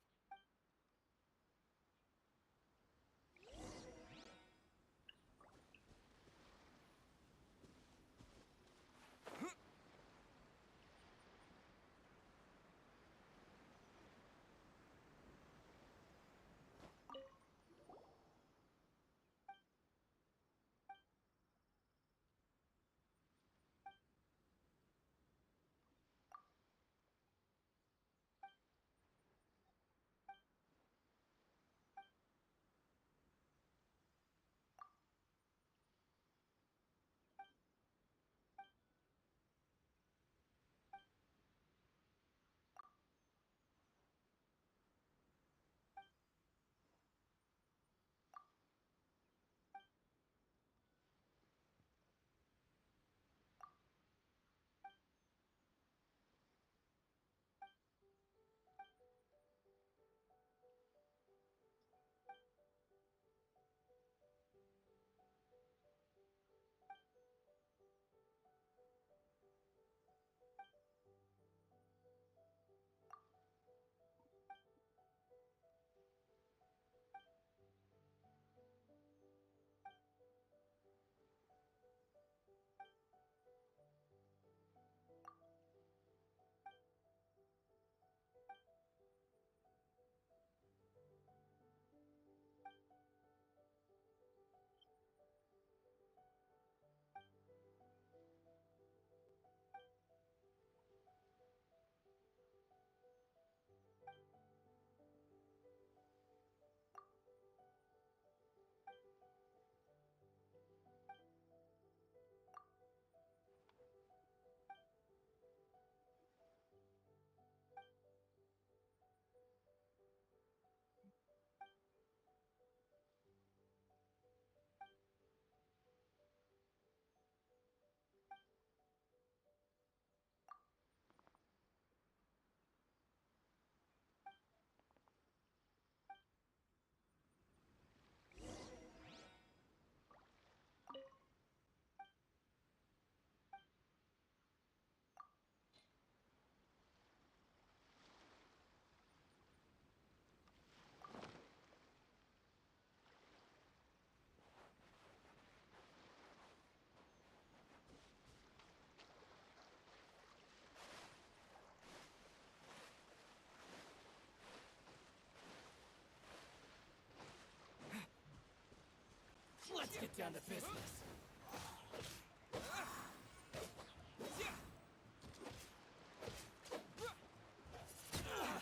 Let's get down to business.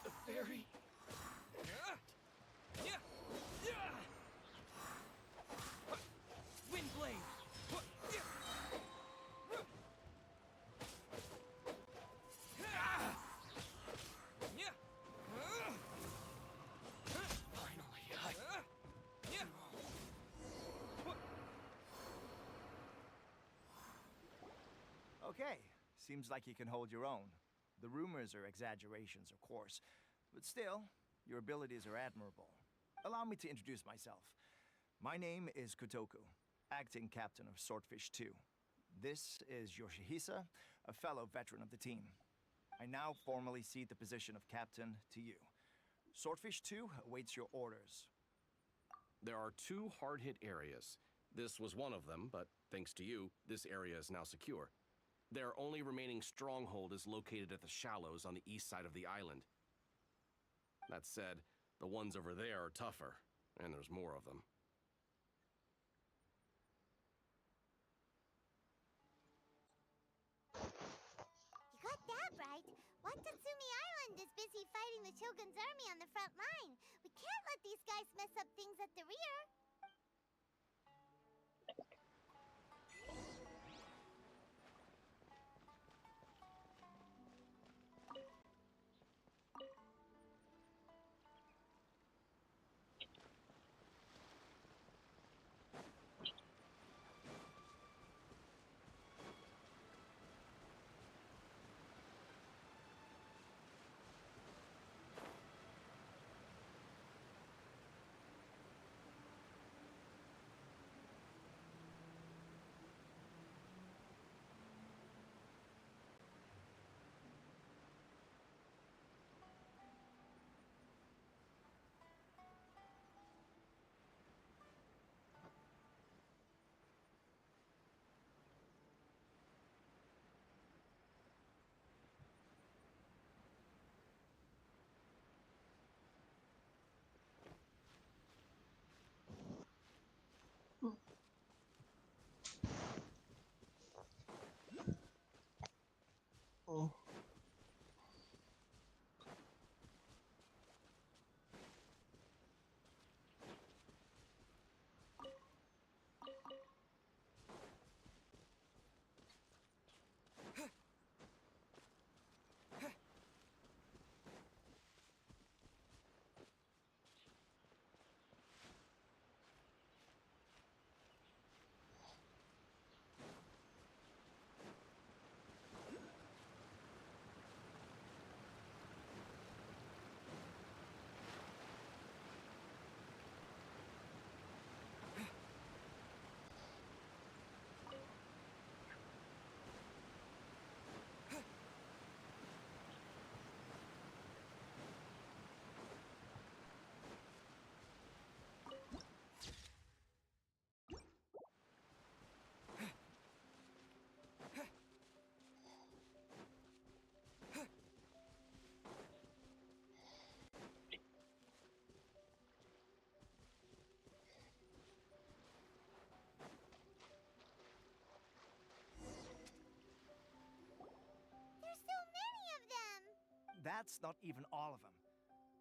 The fairy. Windblade. Okay, seems like you can hold your own. The rumors are exaggerations, of course, but still, your abilities are admirable. Allow me to introduce myself. My name is Kotoku, acting captain of Swordfish 2. This is Yoshihisa, a fellow veteran of the team. I now formally cede the position of captain to you. Swordfish 2 awaits your orders. There are 2 hard-hit areas. This was one of them, but thanks to you, this area is now secure. Their only remaining stronghold is located at the shallows on the east side of the island. That said, the ones over there are tougher, and there's more of them. You got that right. Watatsumi Island is busy fighting the Shogun's army on the front line. We can't let these guys mess up things at the rear. That's not even all of them.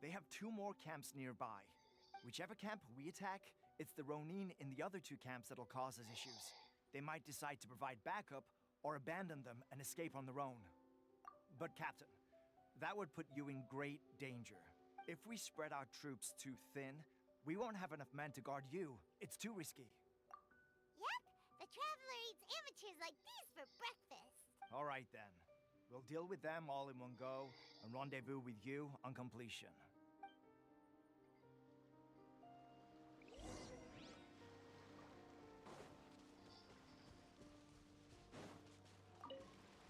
They have 2 more camps nearby. Whichever camp we attack, it's the Ronin in the other 2 camps that'll cause us issues. They might decide to provide backup or abandon them and escape on their own. But Captain, that would put you in great danger. If we spread our troops too thin, we won't have enough men to guard you. It's too risky. Yep, the Traveler eats amateurs like these for breakfast. All right then. We'll deal with them all in one go and rendezvous with you on completion.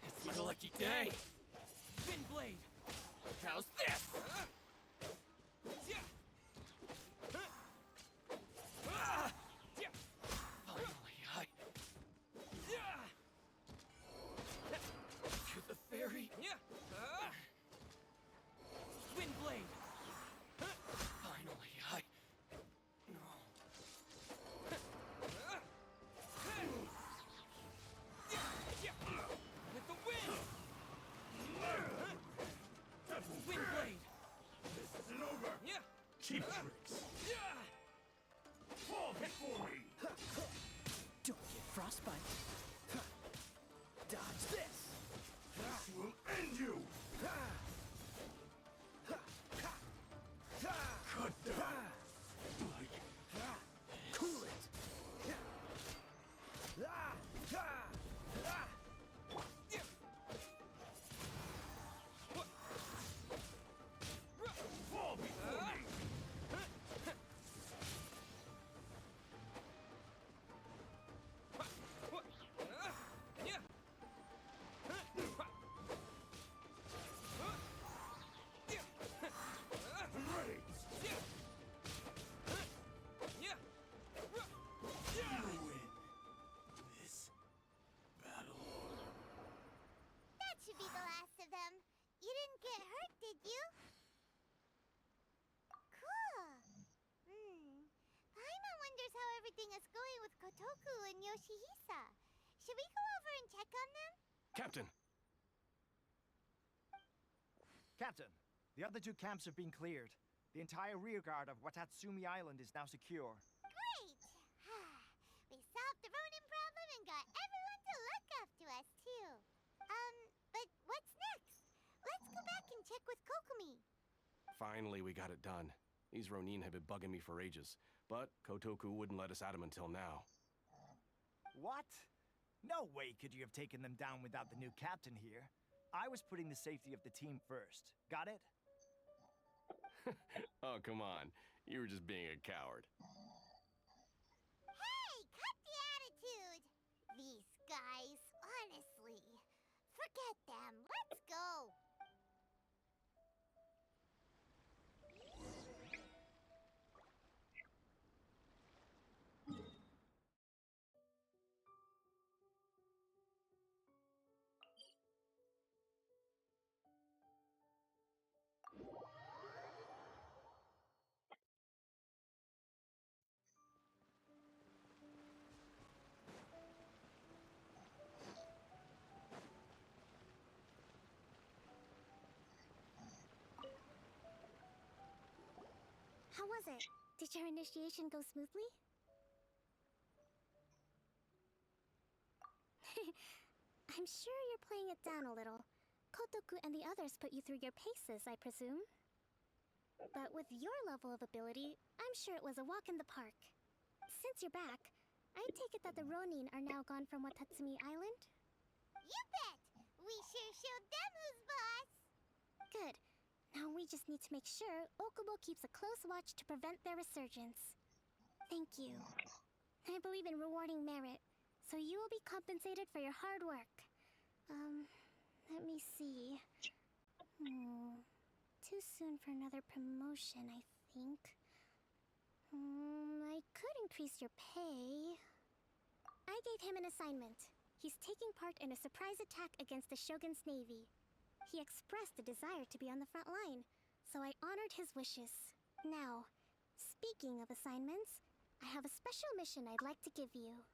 It's my lucky day! Spin blade! How's this? Finally, to the fairy! Wind blade! Finally, with the wind! Wind blade! This isn't over! Cheap tricks! Fall before me! Don't get frostbite. Dodge this. This will end you! Cut down! Cool it. Fall before me! Ready! You win this battle. That should be the last of them. You didn't get hurt, did you? Cool. Paimon wonders how everything is going with Kotoku and Yoshihisa. Should we go over and check on them? Captain! Captain, the other 2 camps have been cleared. The entire rearguard of Watatsumi Island is now secure. Great! We solved the Ronin problem and got everyone to look after us, too. But what's next? Let's go back and check with Kokumi. Finally, we got it done. These Ronin have been bugging me for ages, but Kotoku wouldn't let us at him until now. What? No way could you have taken them down without the new captain here. I was putting the safety of the team first. Got it? Oh, come on. You were just being a coward. Hey, cut the attitude! These guys, honestly. Forget them. Let's go. How was it? Did your initiation go smoothly? I'm sure you're playing it down a little. Kotoku and the others put you through your paces, I presume. But with your level of ability, I'm sure it was a walk in the park. Since you're back, I take it that the Ronin are now gone from Watatsumi Island? You bet! We sure showed them who's boss! Good. Now we just need to make sure Okubo keeps a close watch to prevent their resurgence. Thank you. I believe in rewarding merit, so you will be compensated for your hard work. Let me see. Too soon for another promotion, I think. I could increase your pay. I gave him an assignment. He's taking part in a surprise attack against the Shogun's navy. He expressed a desire to be on the front line, so I honored his wishes. Now, speaking of assignments, I have a special mission I'd like to give you.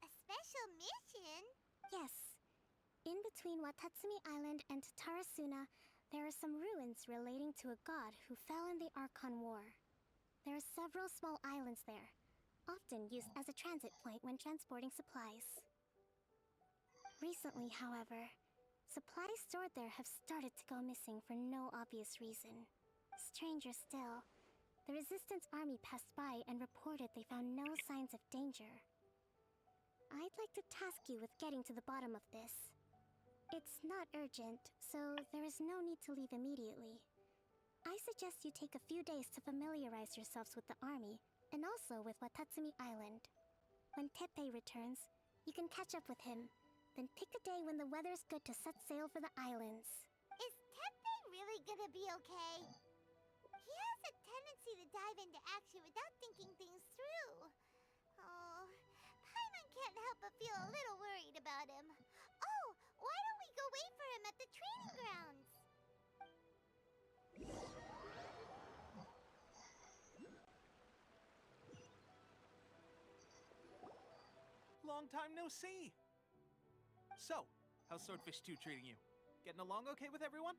A special mission? Yes. In between between Watatsumi Island and Tarasuna, there are some ruins relating to a god who fell in the Archon War. There are several small islands there, often used as a transit point when transporting supplies. Recently, however, supplies stored there have started to go missing for no obvious reason. Stranger still, the Resistance army passed by and reported they found no signs of danger. I'd like to task you with getting to the bottom of this. It's not urgent, so there is no need to leave immediately. I suggest you take a few days to familiarize yourselves with the army, and also with Watatsumi Island. When Teppei returns, you can catch up with him, then pick a day when the weather's good to set sail for the islands. Is Teppei really gonna be okay? He has a tendency to dive into action without thinking things through. Oh, Paimon can't help but feel a little worried about him. Oh, why don't we go wait for him at the training grounds? Long time no see! So, how's Swordfish 2 treating you? Getting along okay with everyone?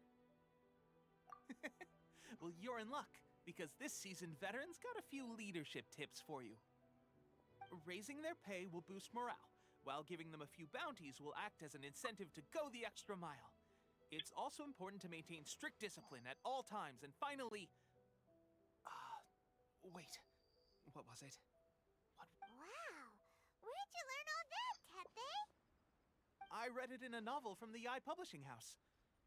Well, you're in luck, because this season veterans got a few leadership tips for you. Raising their pay will boost morale, while giving them a few bounties will act as an incentive to go the extra mile. It's also important to maintain strict discipline at all times, and finally... wait. What was it? Wow, where'd you learn all that, Teppei? I read it in a novel from the Yae Publishing House.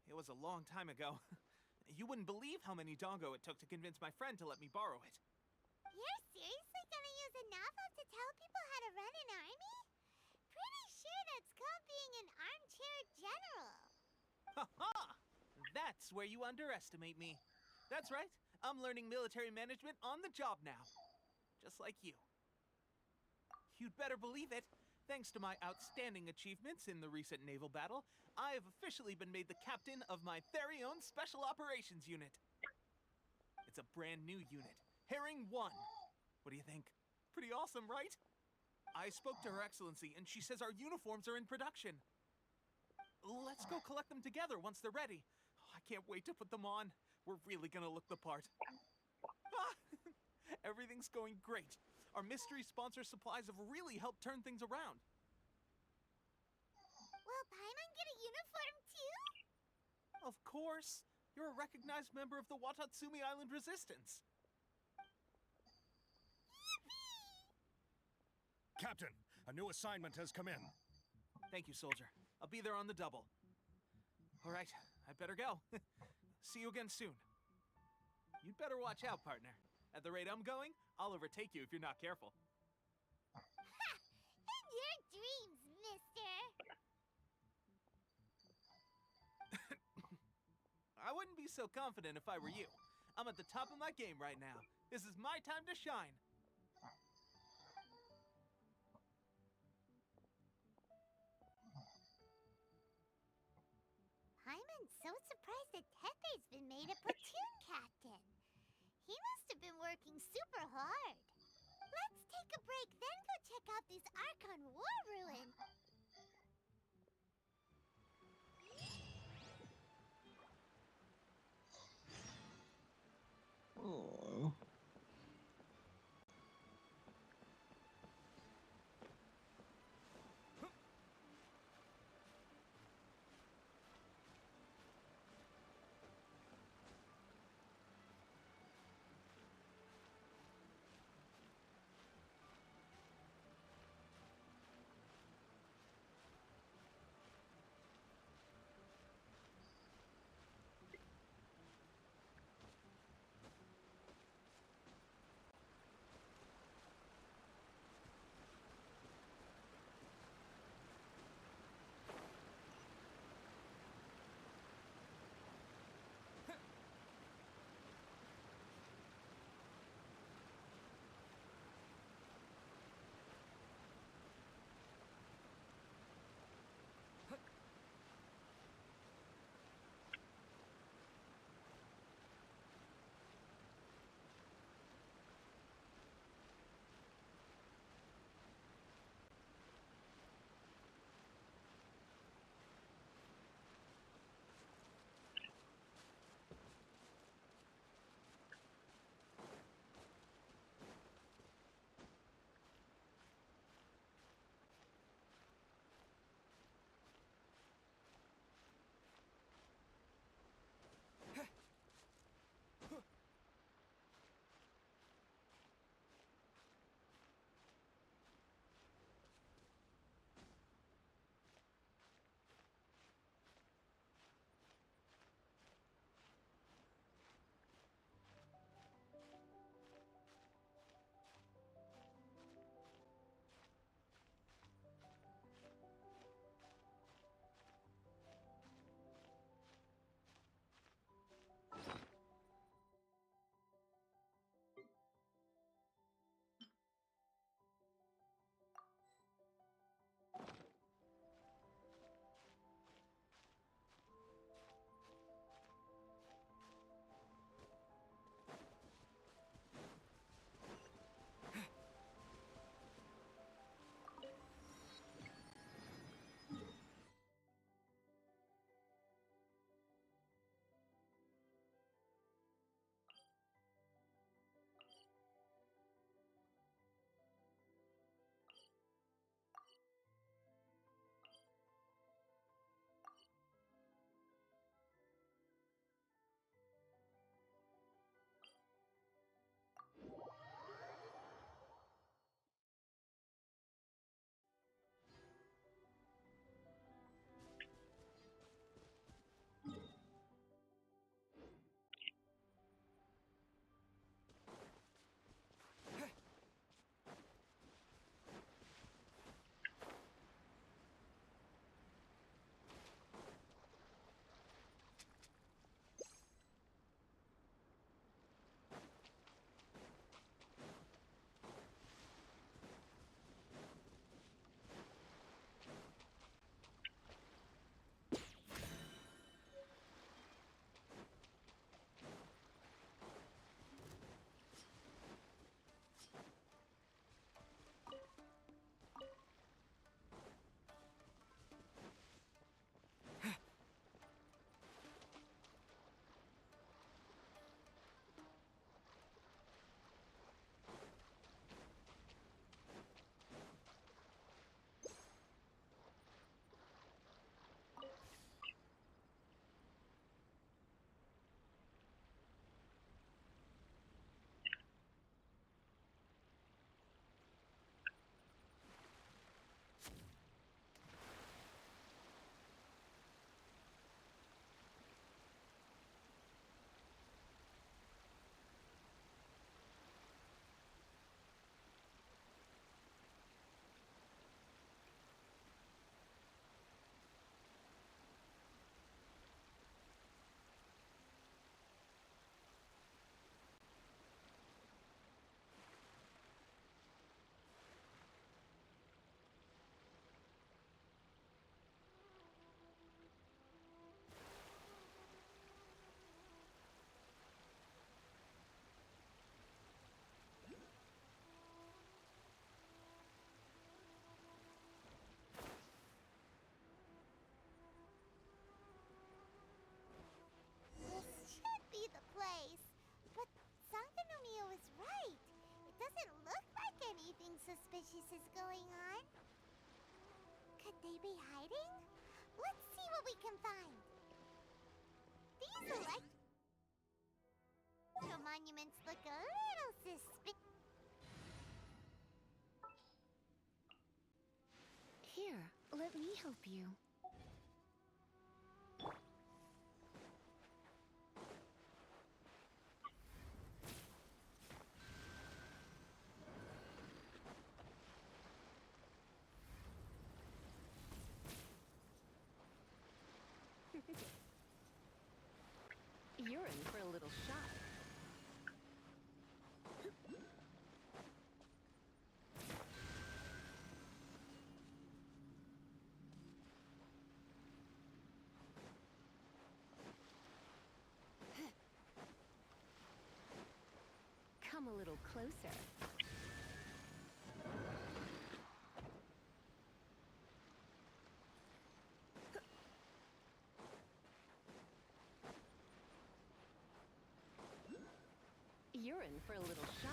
It was a long time ago. You wouldn't believe how many dongo it took to convince my friend to let me borrow it. You're seriously gonna use a novel to tell people how to run an army? Pretty sure that's called being an armchair general. Ha ha! That's where you underestimate me. That's right, I'm learning military management on the job now. Just like you. You'd better believe it. Thanks to my outstanding achievements in the recent naval battle, I have officially been made the captain of my very own Special Operations Unit. It's a brand new unit, Herring 1. What do you think? Pretty awesome, right? I spoke to Her Excellency, and she says our uniforms are in production. Let's go collect them together once they're ready. I can't wait to put them on. We're really gonna look the part. Ah! Everything's going great. Our mystery sponsor supplies have really helped turn things around. Will Paimon get a uniform too? Of course. You're a recognized member of the Watatsumi Island Resistance. Captain, a new assignment has come in. Thank you, soldier. I'll be there on the double. All right, I'd better go. See you again soon. You'd better watch out, partner. At the rate I'm going, I'll overtake you if you're not careful. Ha! In your dreams, mister! I wouldn't be so confident if I were you. I'm at the top of my game right now. This is my time to shine. Paimon's so surprised that Teppei's been made a platoon captain. He must have been working super hard. Let's take a break, then go check out this Archon War ruin. Oh. Doesn't look like anything suspicious is going on. Could they be hiding? Let's see what we can find. These monuments look a little suspicious. Here, let me help you. You're in for a little shock. Come a little closer. You're in for a little shock.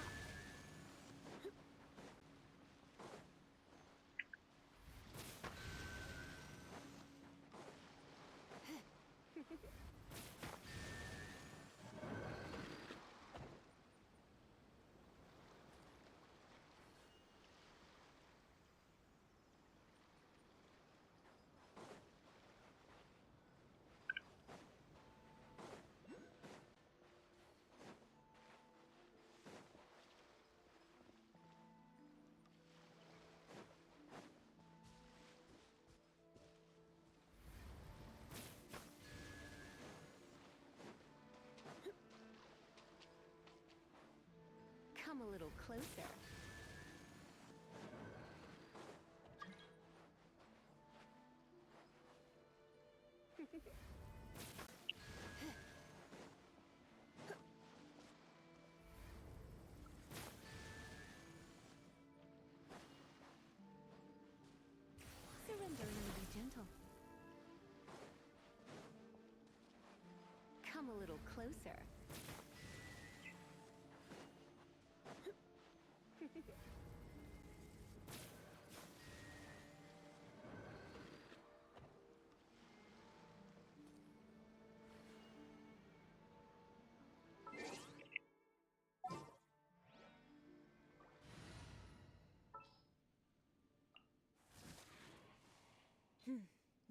Come a little closer. Surrender and be gentle. Come a little closer.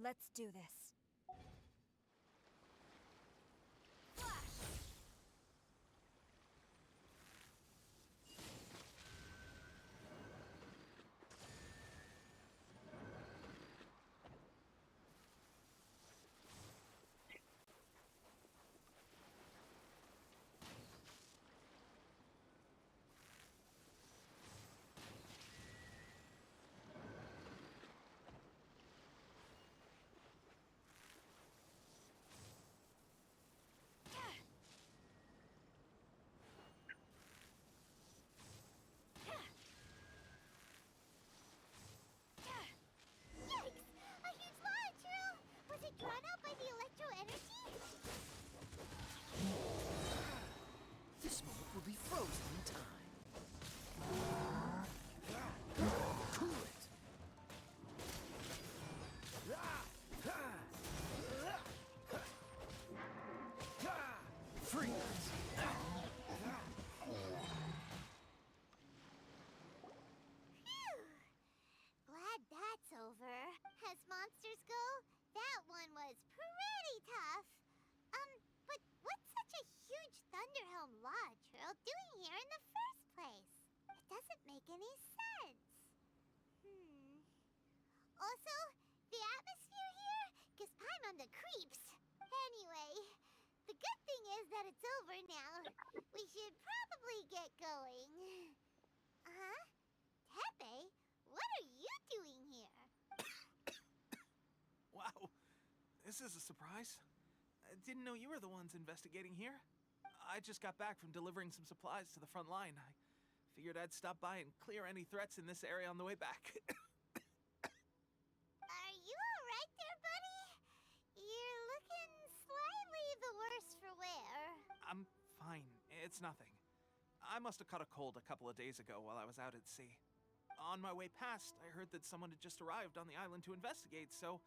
Let's do this. Drawn out by the electro energy? This moment will be frozen in time. Cool it. Freeze. Phew. Glad that's over. As monsters go, that one was pretty tough. But what's such a huge Thunderhelm Lodge Earl doing here in the first place? It doesn't make any sense. Also, the atmosphere here gives Paimon the creeps. Anyway, the good thing is that it's over now. We should probably get going. Huh? Tepe, what are you doing here? Wow, this is a surprise. I didn't know you were the ones investigating here. I just got back from delivering some supplies to the front line. I figured I'd stop by and clear any threats in this area on the way back. Are you alright there, buddy? You're looking slightly the worse for wear. I'm fine. It's nothing. I must have caught a cold a couple of days ago while I was out at sea. On my way past, I heard that someone had just arrived on the island to investigate, so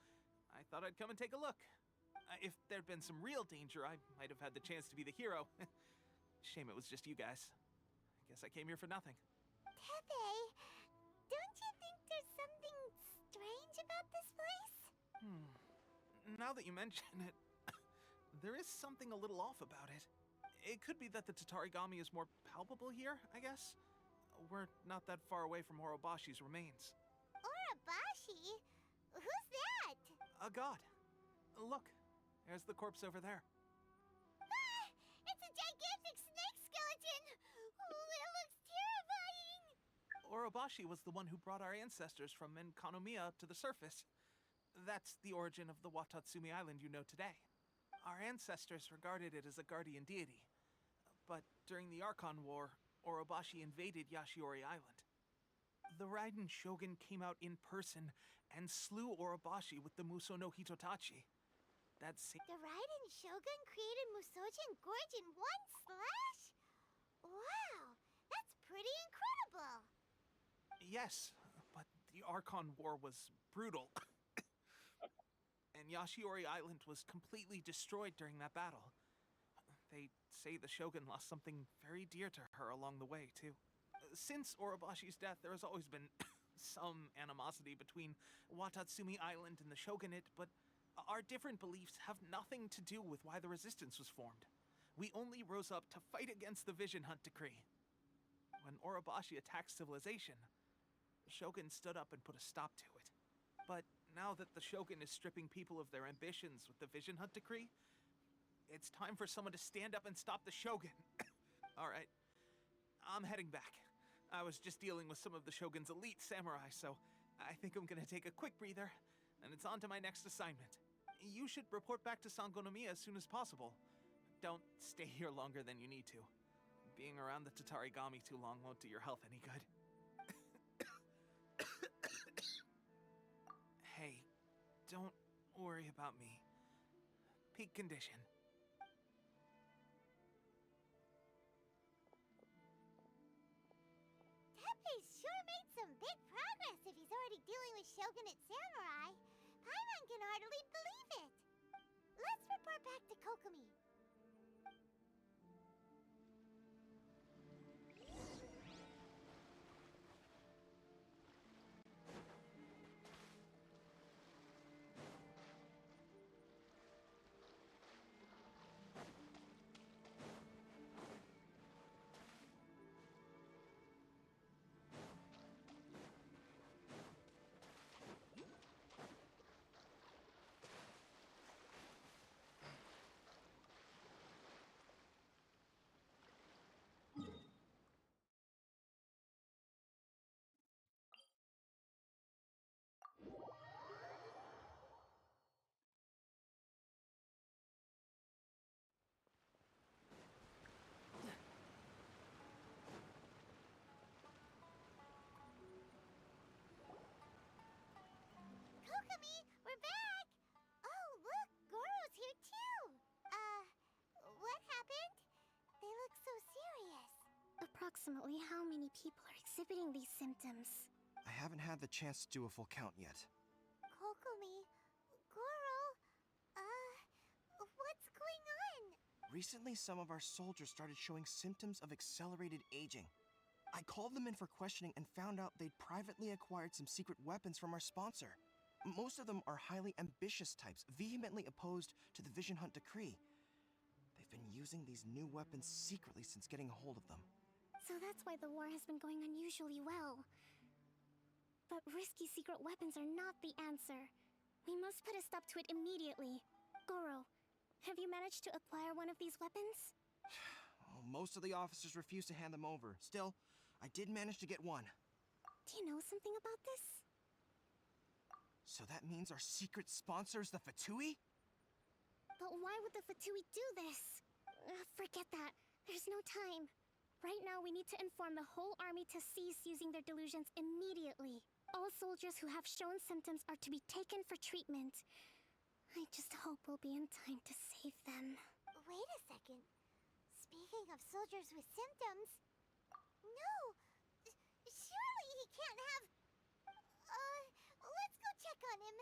I thought I'd come and take a look. If there'd been some real danger, I might have had the chance to be the hero. Shame it was just you guys. I guess I came here for nothing. Pepe, don't you think there's something strange about this place? Now that you mention it, there is something a little off about it. It could be that the Tatarigami is more palpable here, I guess. We're not that far away from Orobashi's remains. Orobashi? Who's that? A god. Look, there's the corpse over there. Ah! It's a gigantic snake skeleton! Oh, it looks terrifying! Orobashi was the one who brought our ancestors from Enkanomiya to the surface. That's the origin of the Watatsumi Island you know today. Our ancestors regarded it as a guardian deity. But during the Archon War, Orobashi invaded Yashiori Island. The Raiden Shogun came out in person and slew Orobashi with the Muso no Hitotachi. The Raiden Shogun created Musojin Gorge in one slash? Wow, that's pretty incredible! Yes, but the Archon War was brutal. And Yashiori Island was completely destroyed during that battle. They say the Shogun lost something very dear to her along the way, too. Since Orobashi's death, there has always been some animosity between Watatsumi Island and the Shogunate, but our different beliefs have nothing to do with why the resistance was formed. We only rose up to fight against the Vision Hunt Decree. When Orobashi attacked civilization, the Shogun stood up and put a stop to it. But now that the Shogun is stripping people of their ambitions with the Vision Hunt Decree, it's time for someone to stand up and stop the Shogun. Alright, I'm heading back. I was just dealing with some of the Shogun's elite samurai, so I think I'm gonna take a quick breather, and it's on to my next assignment. You should report back to Sangonomiya as soon as possible. Don't stay here longer than you need to. Being around the Tatarigami too long won't do your health any good. Hey, don't worry about me. Peak condition. Tepe's sure made some big progress if he's already dealing with Shogunate samurai. Paimon can hardly believe it. Let's report back to Kokomi. Kokomi, we're back! Oh, look, Goro's here too! What happened? They look so serious. Approximately how many people are exhibiting these symptoms? I haven't had the chance to do a full count yet. Kokomi, Goro, what's going on? Recently, some of our soldiers started showing symptoms of accelerated aging. I called them in for questioning and found out they'd privately acquired some secret weapons from our sponsor. Most of them are highly ambitious types, vehemently opposed to the Vision Hunt Decree. They've been using these new weapons secretly since getting a hold of them. So that's why the war has been going unusually well. But risky secret weapons are not the answer. We must put a stop to it immediately. Goro, have you managed to acquire one of these weapons? Well, most of the officers refused to hand them over. Still, I did manage to get one. Do you know something about this? So that means our secret sponsor is the Fatui? But why would the Fatui do this? Forget that. There's no time. Right now, we need to inform the whole army to cease using their delusions immediately. All soldiers who have shown symptoms are to be taken for treatment. I just hope we'll be in time to save them. Wait a second. Speaking of soldiers with symptoms, No! Surely he can't have... let's go check on him.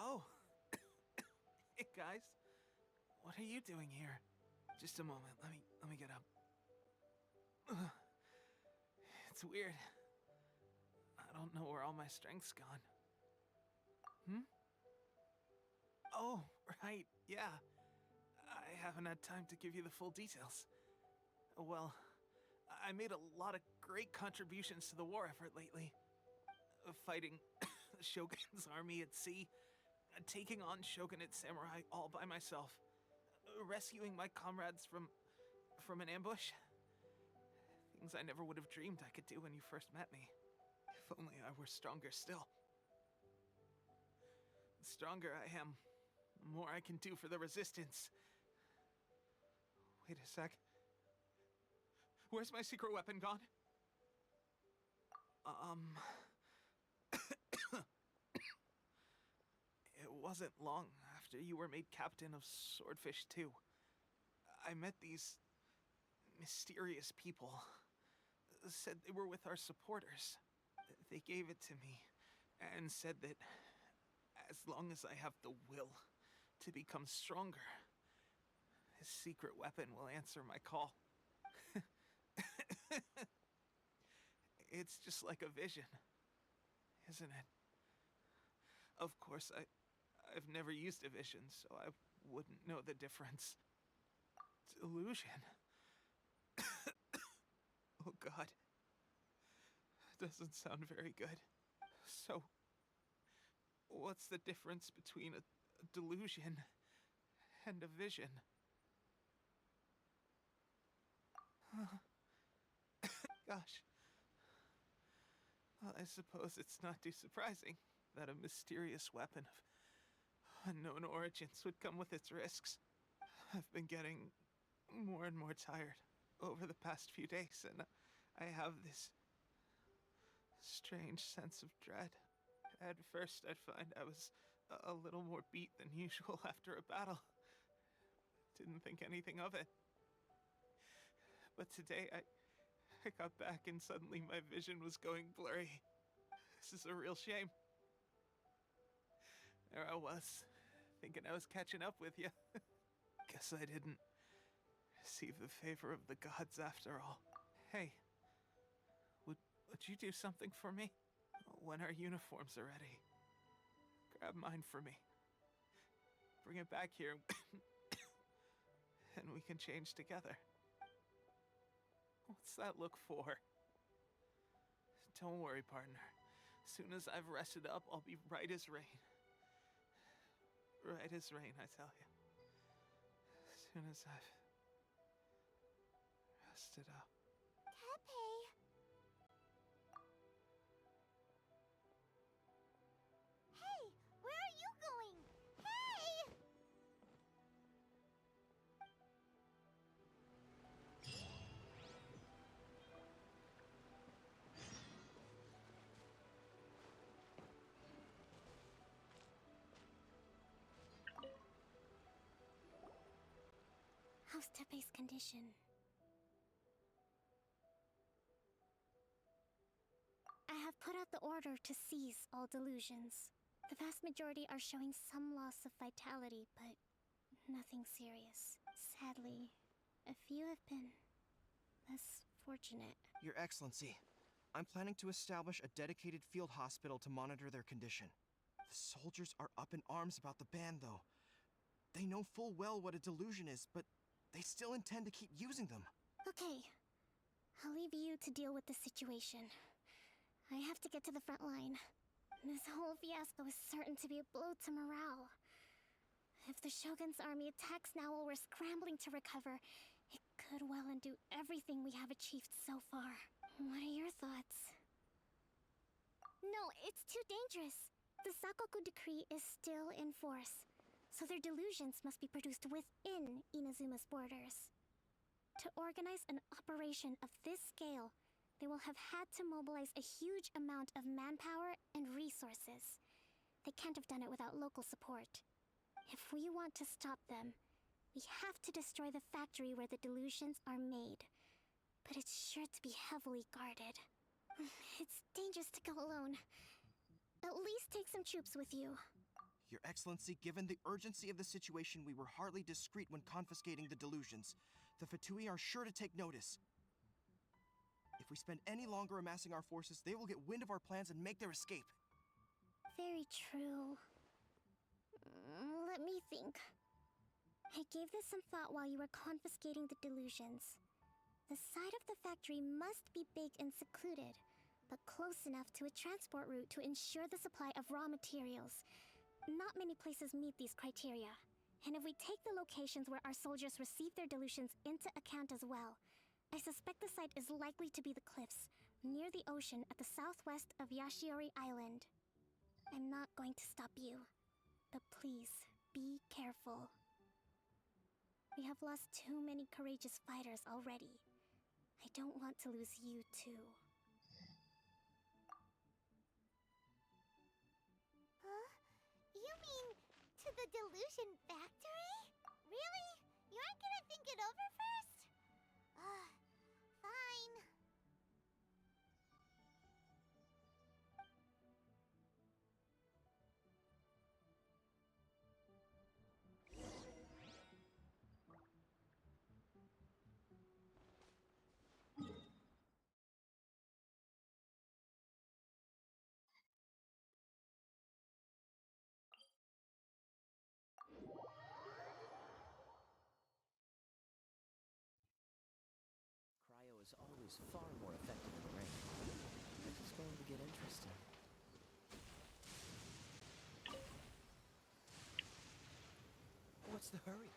Oh. Hey, guys. What are you doing here? Just a moment. Let me get up. Ugh. It's weird. I don't know where all my strength's gone. Oh, right. Yeah. I haven't had time to give you the full details. Well, I made a lot of great contributions to the war effort lately. Fighting the Shogun's army at sea, taking on Shogunate samurai all by myself, rescuing my comrades from an ambush. Things I never would have dreamed I could do when you first met me. If only I were stronger still. The stronger I am, the more I can do for the Resistance. Wait a sec. Where's my secret weapon gone? It wasn't long after you were made captain of Swordfish 2. I met these mysterious people. Said they were with our supporters. They gave it to me and said that as long as I have the will to become stronger, this secret weapon will answer my call. It's just like a vision, isn't it? Of course, I've never used a vision, so I wouldn't know the difference. Delusion. Oh God. Doesn't sound very good. So, what's the difference between a delusion and a vision? Gosh. Well, I suppose it's not too surprising that a mysterious weapon of unknown origins would come with its risks. I've been getting more and more tired over the past few days, and I have this strange sense of dread. At first, I'd find I was a little more beat than usual after a battle. Didn't think anything of it. But today, I got back and suddenly my vision was going blurry. This is a real shame. There I was, thinking I was catching up with you. Guess I didn't receive the favor of the gods after all. Hey, would you do something for me? When our uniforms are ready, grab mine for me. Bring it back here, and we can change together. What's that look for? Don't worry, partner. As soon as I've rested up, I'll be right as rain. Right as rain, I tell you. As soon as I've rested up. Tepe! Hey! Where are you going? Hey! How's Tepe's condition? I have put out the order to cease all delusions. The vast majority are showing some loss of vitality, but nothing serious. Sadly, a few have been less fortunate. Your Excellency, I'm planning to establish a dedicated field hospital to monitor their condition. The soldiers are up in arms about the ban, though. They know full well what a delusion is, but they still intend to keep using them. Okay. I'll leave you to deal with the situation. I have to get to the front line. This whole fiasco is certain to be a blow to morale. If the Shogun's army attacks now while we're scrambling to recover, it could well undo everything we have achieved so far. What are your thoughts? No, it's too dangerous. The Sakoku decree is still in force, so their delusions must be produced within Inazuma's borders. To organize an operation of this scale, they will have had to mobilize a huge amount of manpower and resources. They can't have done it without local support. If we want to stop them, we have to destroy the factory where the delusions are made. But it's sure to be heavily guarded. It's dangerous to go alone. At least take some troops with you. Your Excellency, given the urgency of the situation, we were hardly discreet when confiscating the delusions. The Fatui are sure to take notice. If we spend any longer amassing our forces, they will get wind of our plans and make their escape. Very true. Let me think. I gave this some thought while you were confiscating the delusions. The side of the factory must be big and secluded, but close enough to a transport route to ensure the supply of raw materials. Not many places meet these criteria. And if we take the locations where our soldiers receive their delusions into account as well, I suspect the site is likely to be the cliffs, near the ocean at the southwest of Yashiori Island. I'm not going to stop you, but please, be careful. We have lost too many courageous fighters already. I don't want to lose you too. Huh? You mean to the delusion factory? Really? You aren't gonna think it over first? Fine. Cryo is always far more effective in the rain. This is going to get interesting. What's the hurry?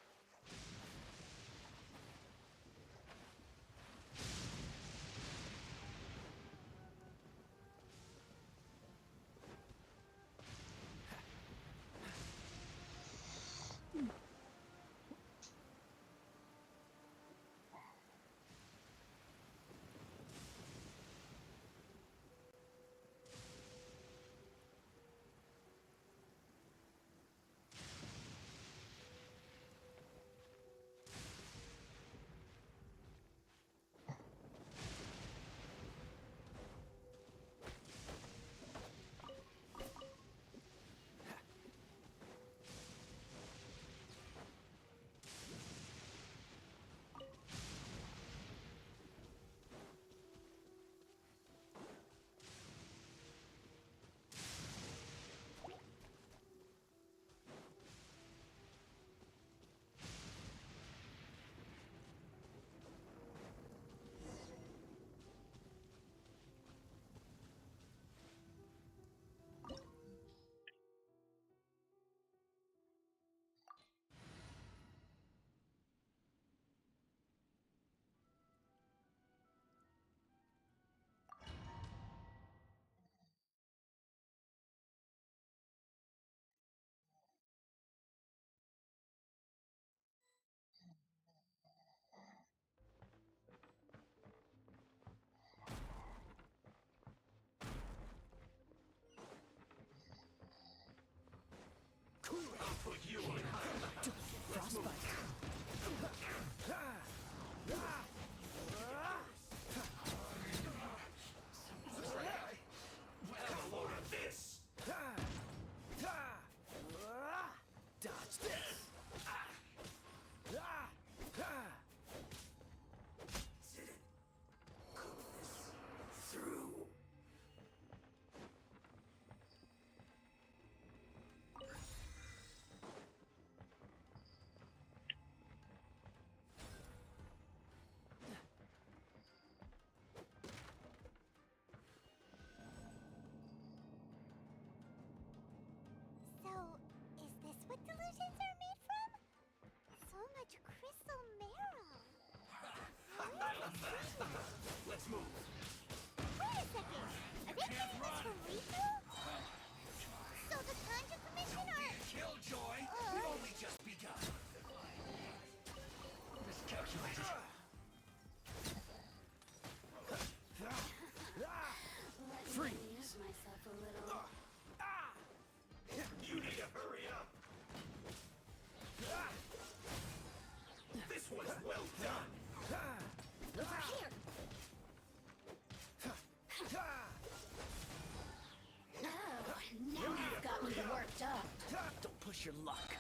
your luck.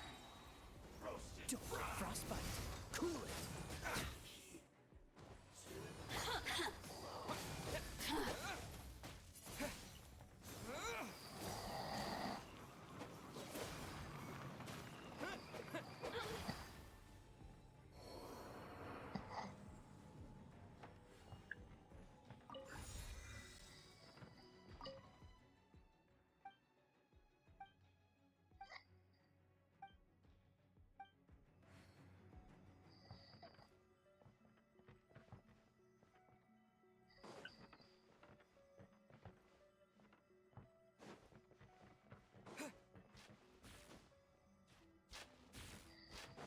Don't frostbite. Cool it.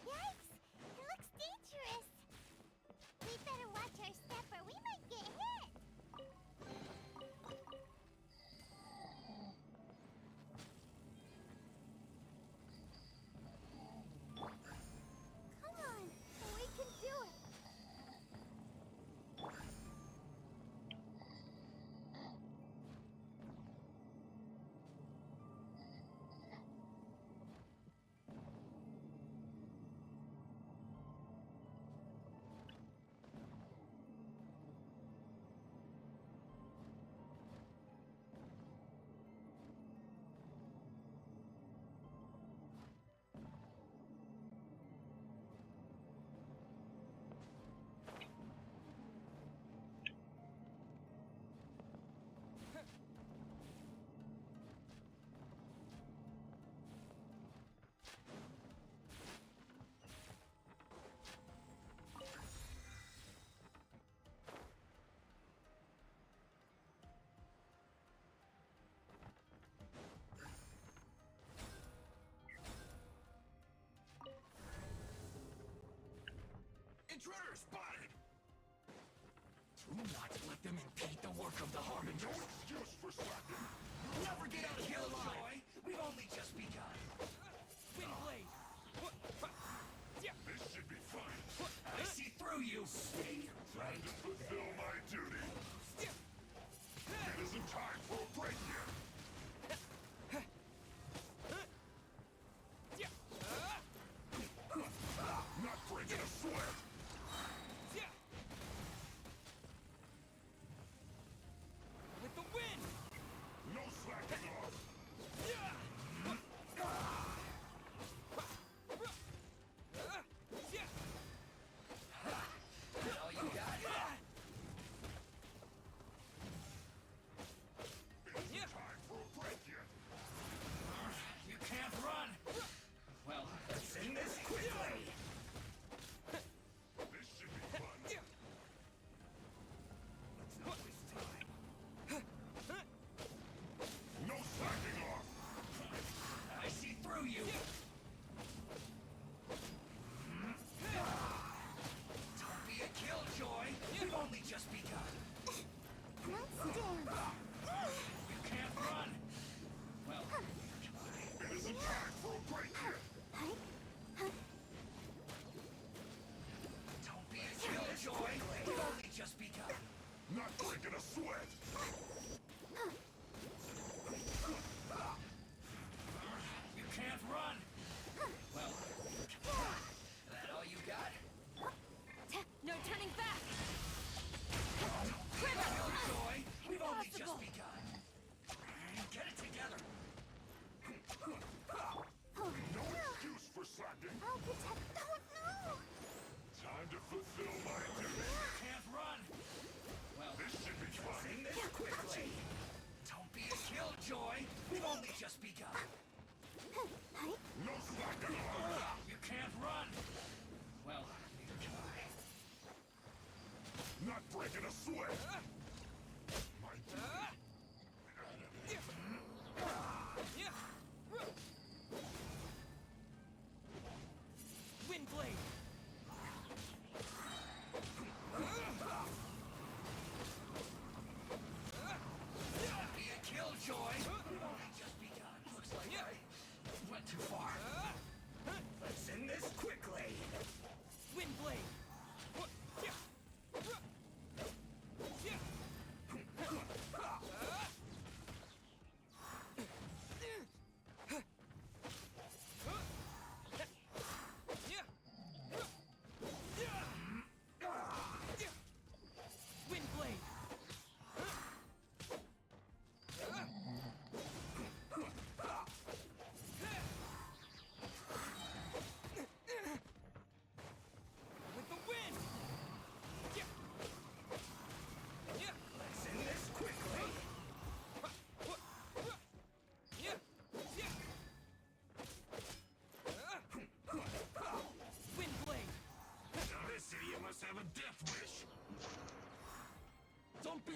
Yikes! It looks dangerous. We better watch our step or we might get hit. Come on, we can do it. Intruder spotted! Do not let them impede the work of the Harbinger. No excuse for slacking. Never get out of here alive. We've only just begun. Wind blade. This should be fun. I see through you. Trying to fulfill my duty. It isn't time for a break yet. Not breaking a sweat. With the wind. No slacking off. All you got. It isn't time for a break yet. You can't run. Well, let's end this quickly. This should be fun. Let's not waste time. No slacking off. I see through you. Don't be a killjoy. We've only just begun. Let's dance. You can't run. Well, It isn't time for a break yet. don't be a killjoy. We've only just begun. Not breaking a sweat. You can't run. Well, that all you got? No turning back! Killjoy, we've only just begun. Get it together. No excuse for slacking. I'll protect. Oh no! Time to fulfill my duty. Can't run. Well, This should be fun. sing this quickly. Don't be a killjoy. We've only just begun. No slacking off. You can't run. Well, neither can I. Not breaking a sweat. My duty. Wind blade. Be a killjoy. We've only just begun. Looks like I went too far. Let's end this quickly. Wind blade.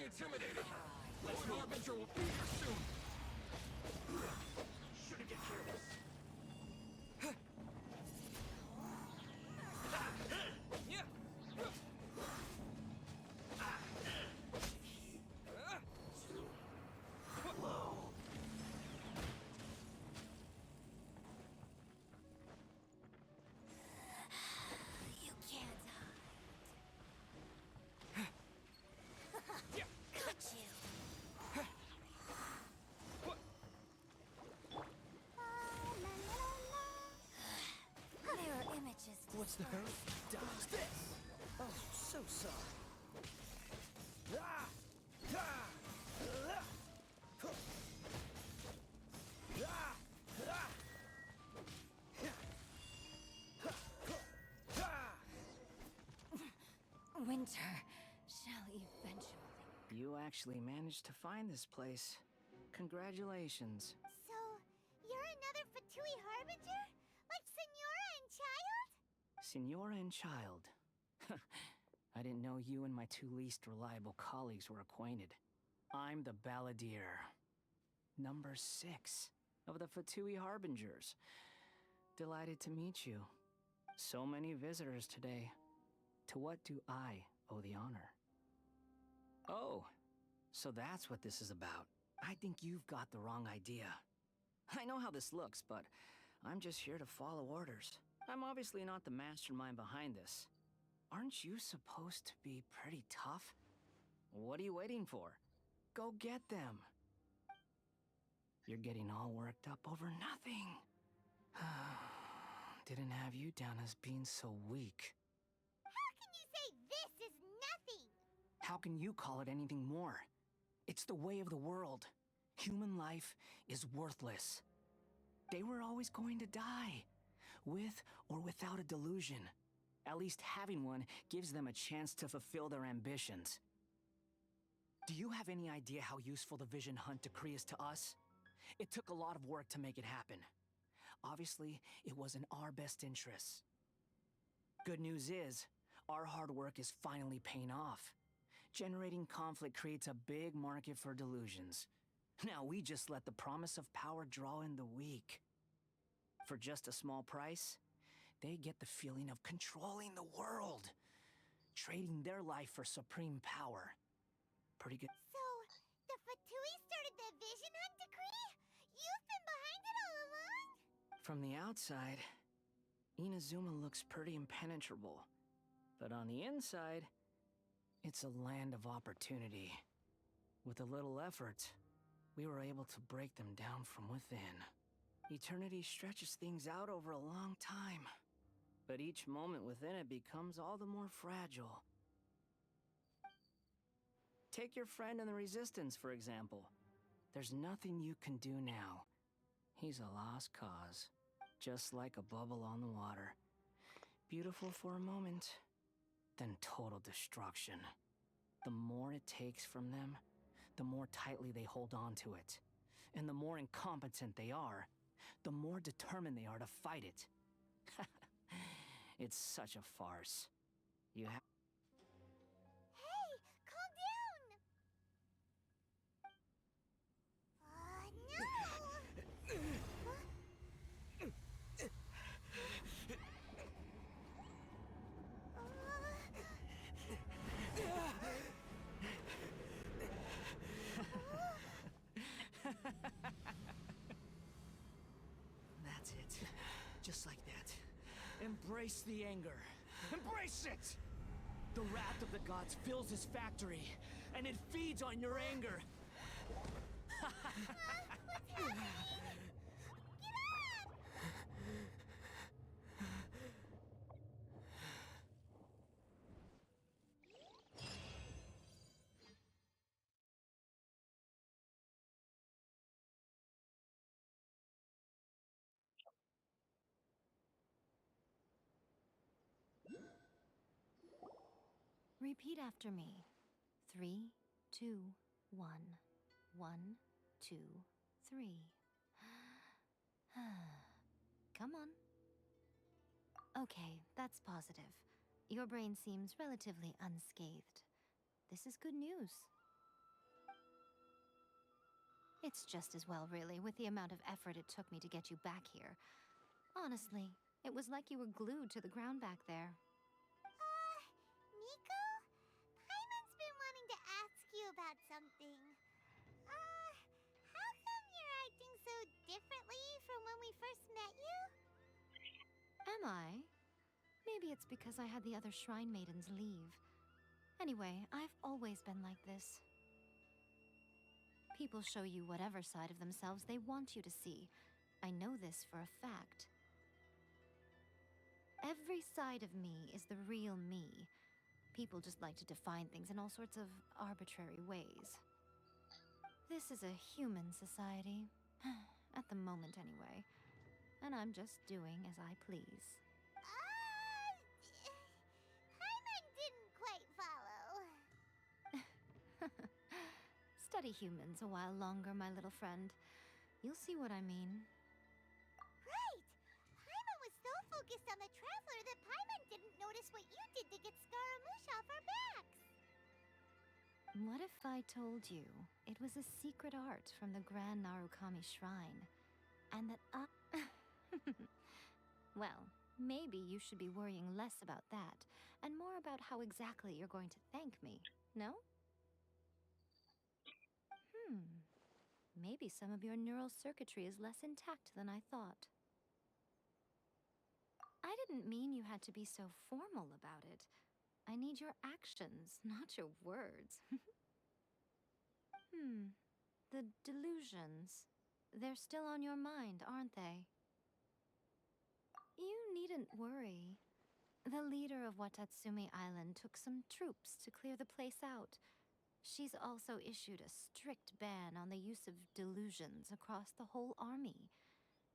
intimidating. Lord Harbinger will be here soon. Shouldn't get careless. You can't hide. Got you. There are images. What's the hurry? Dodge this! Oh, so sorry. Winter shall eventually. You actually managed to find this place. Congratulations. So, you're another Fatui Harbinger? Like Senora and Child? Senora and Child. I didn't know you and my two least reliable colleagues were acquainted. I'm the Balladeer. Number 6 of the Fatui Harbingers. Delighted to meet you. So many visitors today. To what do I owe the honor? Oh, so that's what this is about. I think you've got the wrong idea. I know how this looks, but I'm just here to follow orders. I'm obviously not the mastermind behind this. Aren't you supposed to be pretty tough? What are you waiting for? Go get them. You're getting all worked up over nothing. Didn't have you down as being so weak. How can you say this is nothing? How can you call it anything more? It's the way of the world. Human life is worthless. They were always going to die, with or without a delusion. At least having one gives them a chance to fulfill their ambitions. Do you have any idea how useful the Vision Hunt decree is to us? It took a lot of work to make it happen. Obviously, it was in our best interests. Good news is, our hard work is finally paying off. Generating conflict creates a big market for delusions. Now we just let the promise of power draw in the weak. For just a small price, they get the feeling of controlling the world, trading their life for supreme power. Pretty good. So, the Fatui started the Vision Hunt decree? You've been behind it all along? From the outside, Inazuma looks pretty impenetrable. But on the inside, it's a land of opportunity. With a little effort, we were able to break them down from within. Eternity stretches things out over a long time, but each moment within it becomes all the more fragile. Take your friend in the Resistance, for example. There's nothing you can do now. He's a lost cause, just like a bubble on the water. Beautiful for a moment, then total destruction. The more it takes from them, the more tightly they hold on to it. And the more incompetent they are, the more determined they are to fight it. It's such a farce. You have... Hey, calm down! No! That's it. Just like that. Embrace the anger. Embrace it! The wrath of the gods fills his factory, and it feeds on your anger. What's happening? Get up! Repeat after me. 3, 2, 1. 1, 2, 3. Come on. Okay, that's positive. Your brain seems relatively unscathed. This is good news. It's just as well, really, with the amount of effort it took me to get you back here. Honestly, it was like you were glued to the ground back there. Miko? Paimon's been wanting to ask you about something. How come you're acting so differently from when we first met you? Am I? Maybe it's because I had the other Shrine Maidens leave. Anyway, I've always been like this. People show you whatever side of themselves they want you to see. I know this for a fact. Every side of me is the real me. People just like to define things in all sorts of arbitrary ways. This is a human society. At the moment, anyway. And I'm just doing as I please. Paimon didn't quite follow. Study humans a while longer, my little friend. You'll see what I mean. Right! Paimon was so focused on the Traveler that Paimon didn't notice what you did to get Scaramouche off our backs. What if I told you it was a secret art from the Grand Narukami Shrine? And that I... Well, maybe you should be worrying less about that, and more about how exactly you're going to thank me, no? Maybe some of your neural circuitry is less intact than I thought. I didn't mean you had to be so formal about it. I need your actions, not your words. The delusions. They're still on your mind, aren't they? You needn't worry. The leader of Watatsumi Island took some troops to clear the place out. She's also issued a strict ban on the use of delusions across the whole army.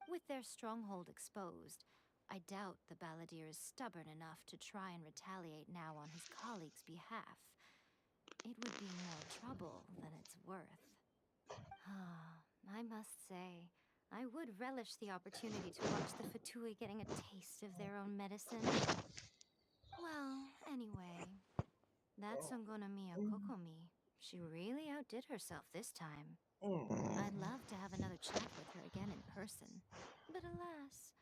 With their stronghold exposed, I doubt the balladeer is stubborn enough to try and retaliate now on his colleague's behalf. It would be more trouble than it's worth. I must say, I would relish the opportunity to watch the Fatui getting a taste of their own medicine. Well, anyway, that's Songonomiya Kokomi. She really outdid herself this time. I'd love to have another chat with her again in person. But alas,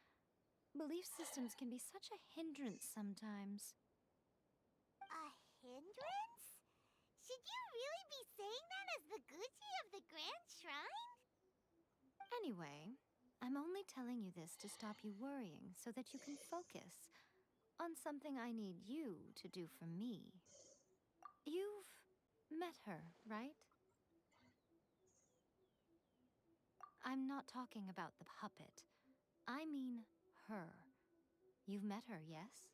belief systems can be such a hindrance sometimes. A hindrance? Should you really be saying that as the Gucci of the Grand Shrine? Anyway, I'm only telling you this to stop you worrying so that you can focus on something I need you to do for me. You've met her, right? I'm not talking about the puppet. I mean her. You've met her, yes?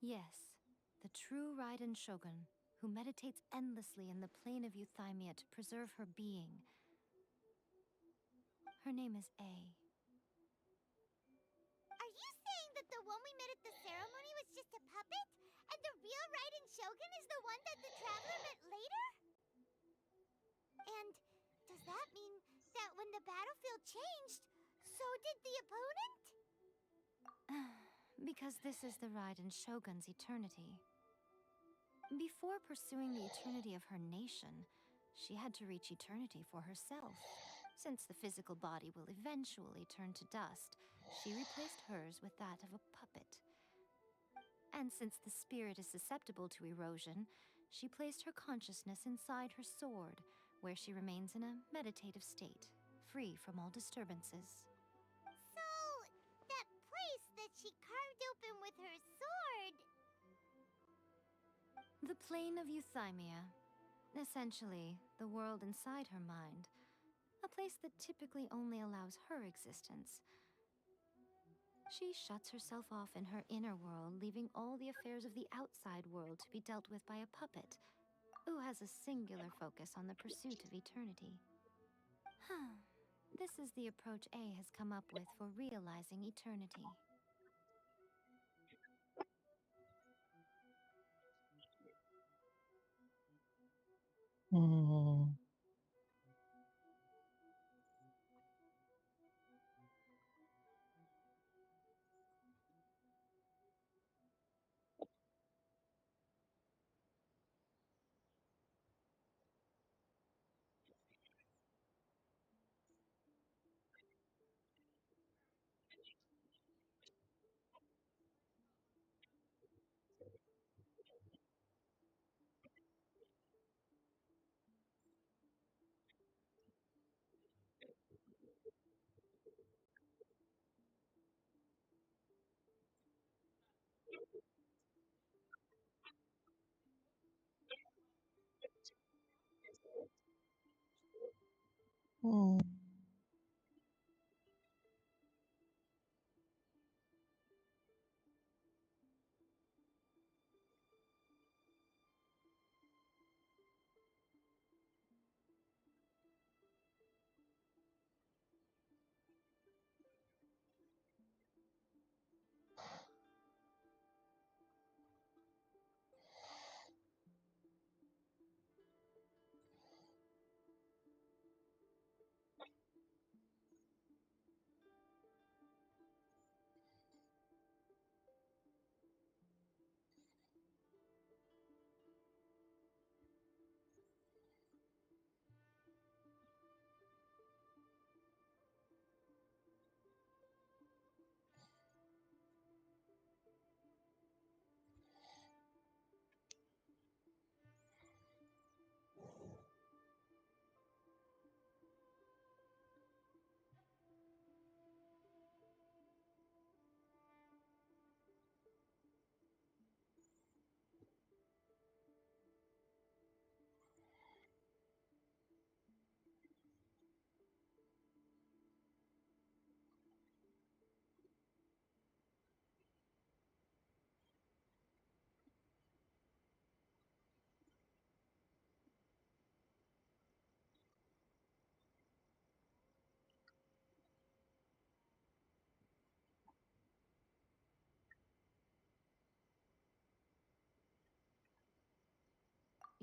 Yes, the true Raiden Shogun, who meditates endlessly in the plane of Euthymia to preserve her being. Her name is A. Are you saying that the one we met at the ceremony was just a puppet? And the real Raiden Shogun is the one that the Traveler met later? And does that mean that when the battlefield changed, so did the opponent? Because this is the Raiden Shogun's eternity. Before pursuing the eternity of her nation, she had to reach eternity for herself. Since the physical body will eventually turn to dust, she replaced hers with that of a puppet. And since the spirit is susceptible to erosion, she placed her consciousness inside her sword, where she remains in a meditative state, free from all disturbances. So, that place that she carved open with her sword... The plane of Euthymia. Essentially, the world inside her mind. A place that typically only allows her existence. She shuts herself off in her inner world, leaving all the affairs of the outside world to be dealt with by a puppet, who has a singular focus on the pursuit of eternity. This is the approach A has come up with for realizing eternity.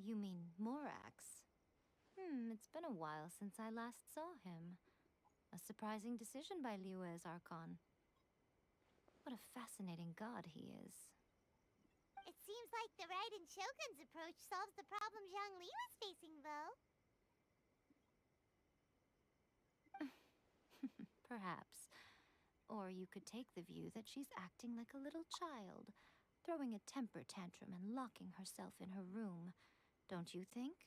You mean Morax? It's been a while since I last saw him. A surprising decision by Liyue's Archon. What a fascinating god he is. It seems like the Raiden Shogun's approach solves the problem Zhongli was facing, though. Perhaps. Or you could take the view that she's acting like a little child, throwing a temper tantrum and locking herself in her room. Don't you think?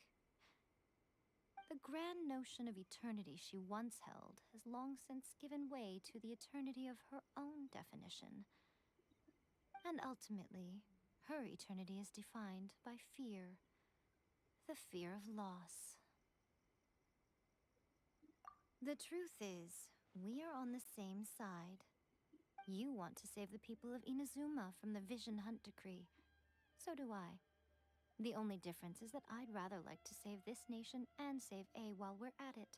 The grand notion of eternity she once held has long since given way to the eternity of her own definition. And ultimately, her eternity is defined by fear. The fear of loss. The truth is, we are on the same side. You want to save the people of Inazuma from the Vision Hunt decree. So do I. The only difference is that I'd rather like to save this nation and save A while we're at it.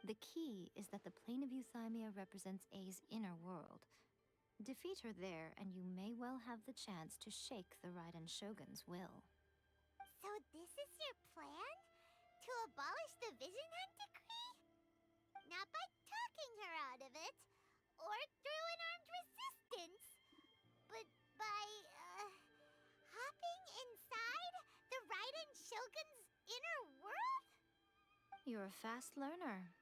The key is that the plane of Euthymia represents A's inner world. Defeat her there, and you may well have the chance to shake the Raiden Shogun's will. So this is your plan? To abolish the Vision Hunt decree? Not by talking her out of it, or through an armed resistance, but by, hopping inside the Raiden Shogun's inner world? You're a fast learner.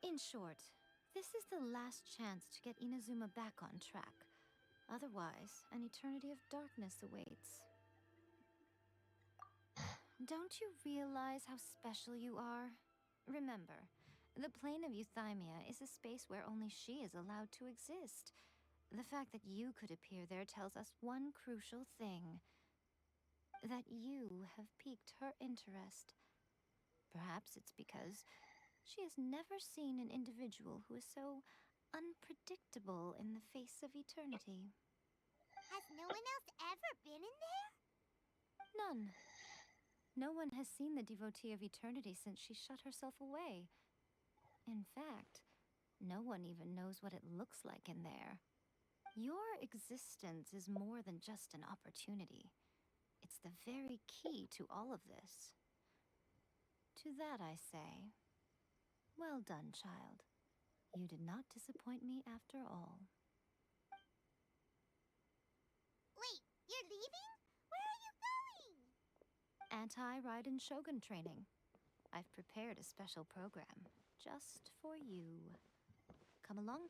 In short, this is the last chance to get Inazuma back on track. Otherwise, an eternity of darkness awaits. Don't you realize how special you are? Remember, the plane of Euthymia is a space where only she is allowed to exist. The fact that you could appear there tells us one crucial thing. That you have piqued her interest. Perhaps it's because she has never seen an individual who is so unpredictable in the face of eternity. Has no one else ever been in there? None. No one has seen the devotee of eternity since she shut herself away. In fact, no one even knows what it looks like in there. Your existence is more than just an opportunity. It's the very key to all of this. To that I say, well done, child. You did not disappoint me after all. Wait, you're leaving? Where are you going? Anti-Raiden Shogun training. I've prepared a special program just for you. Come along.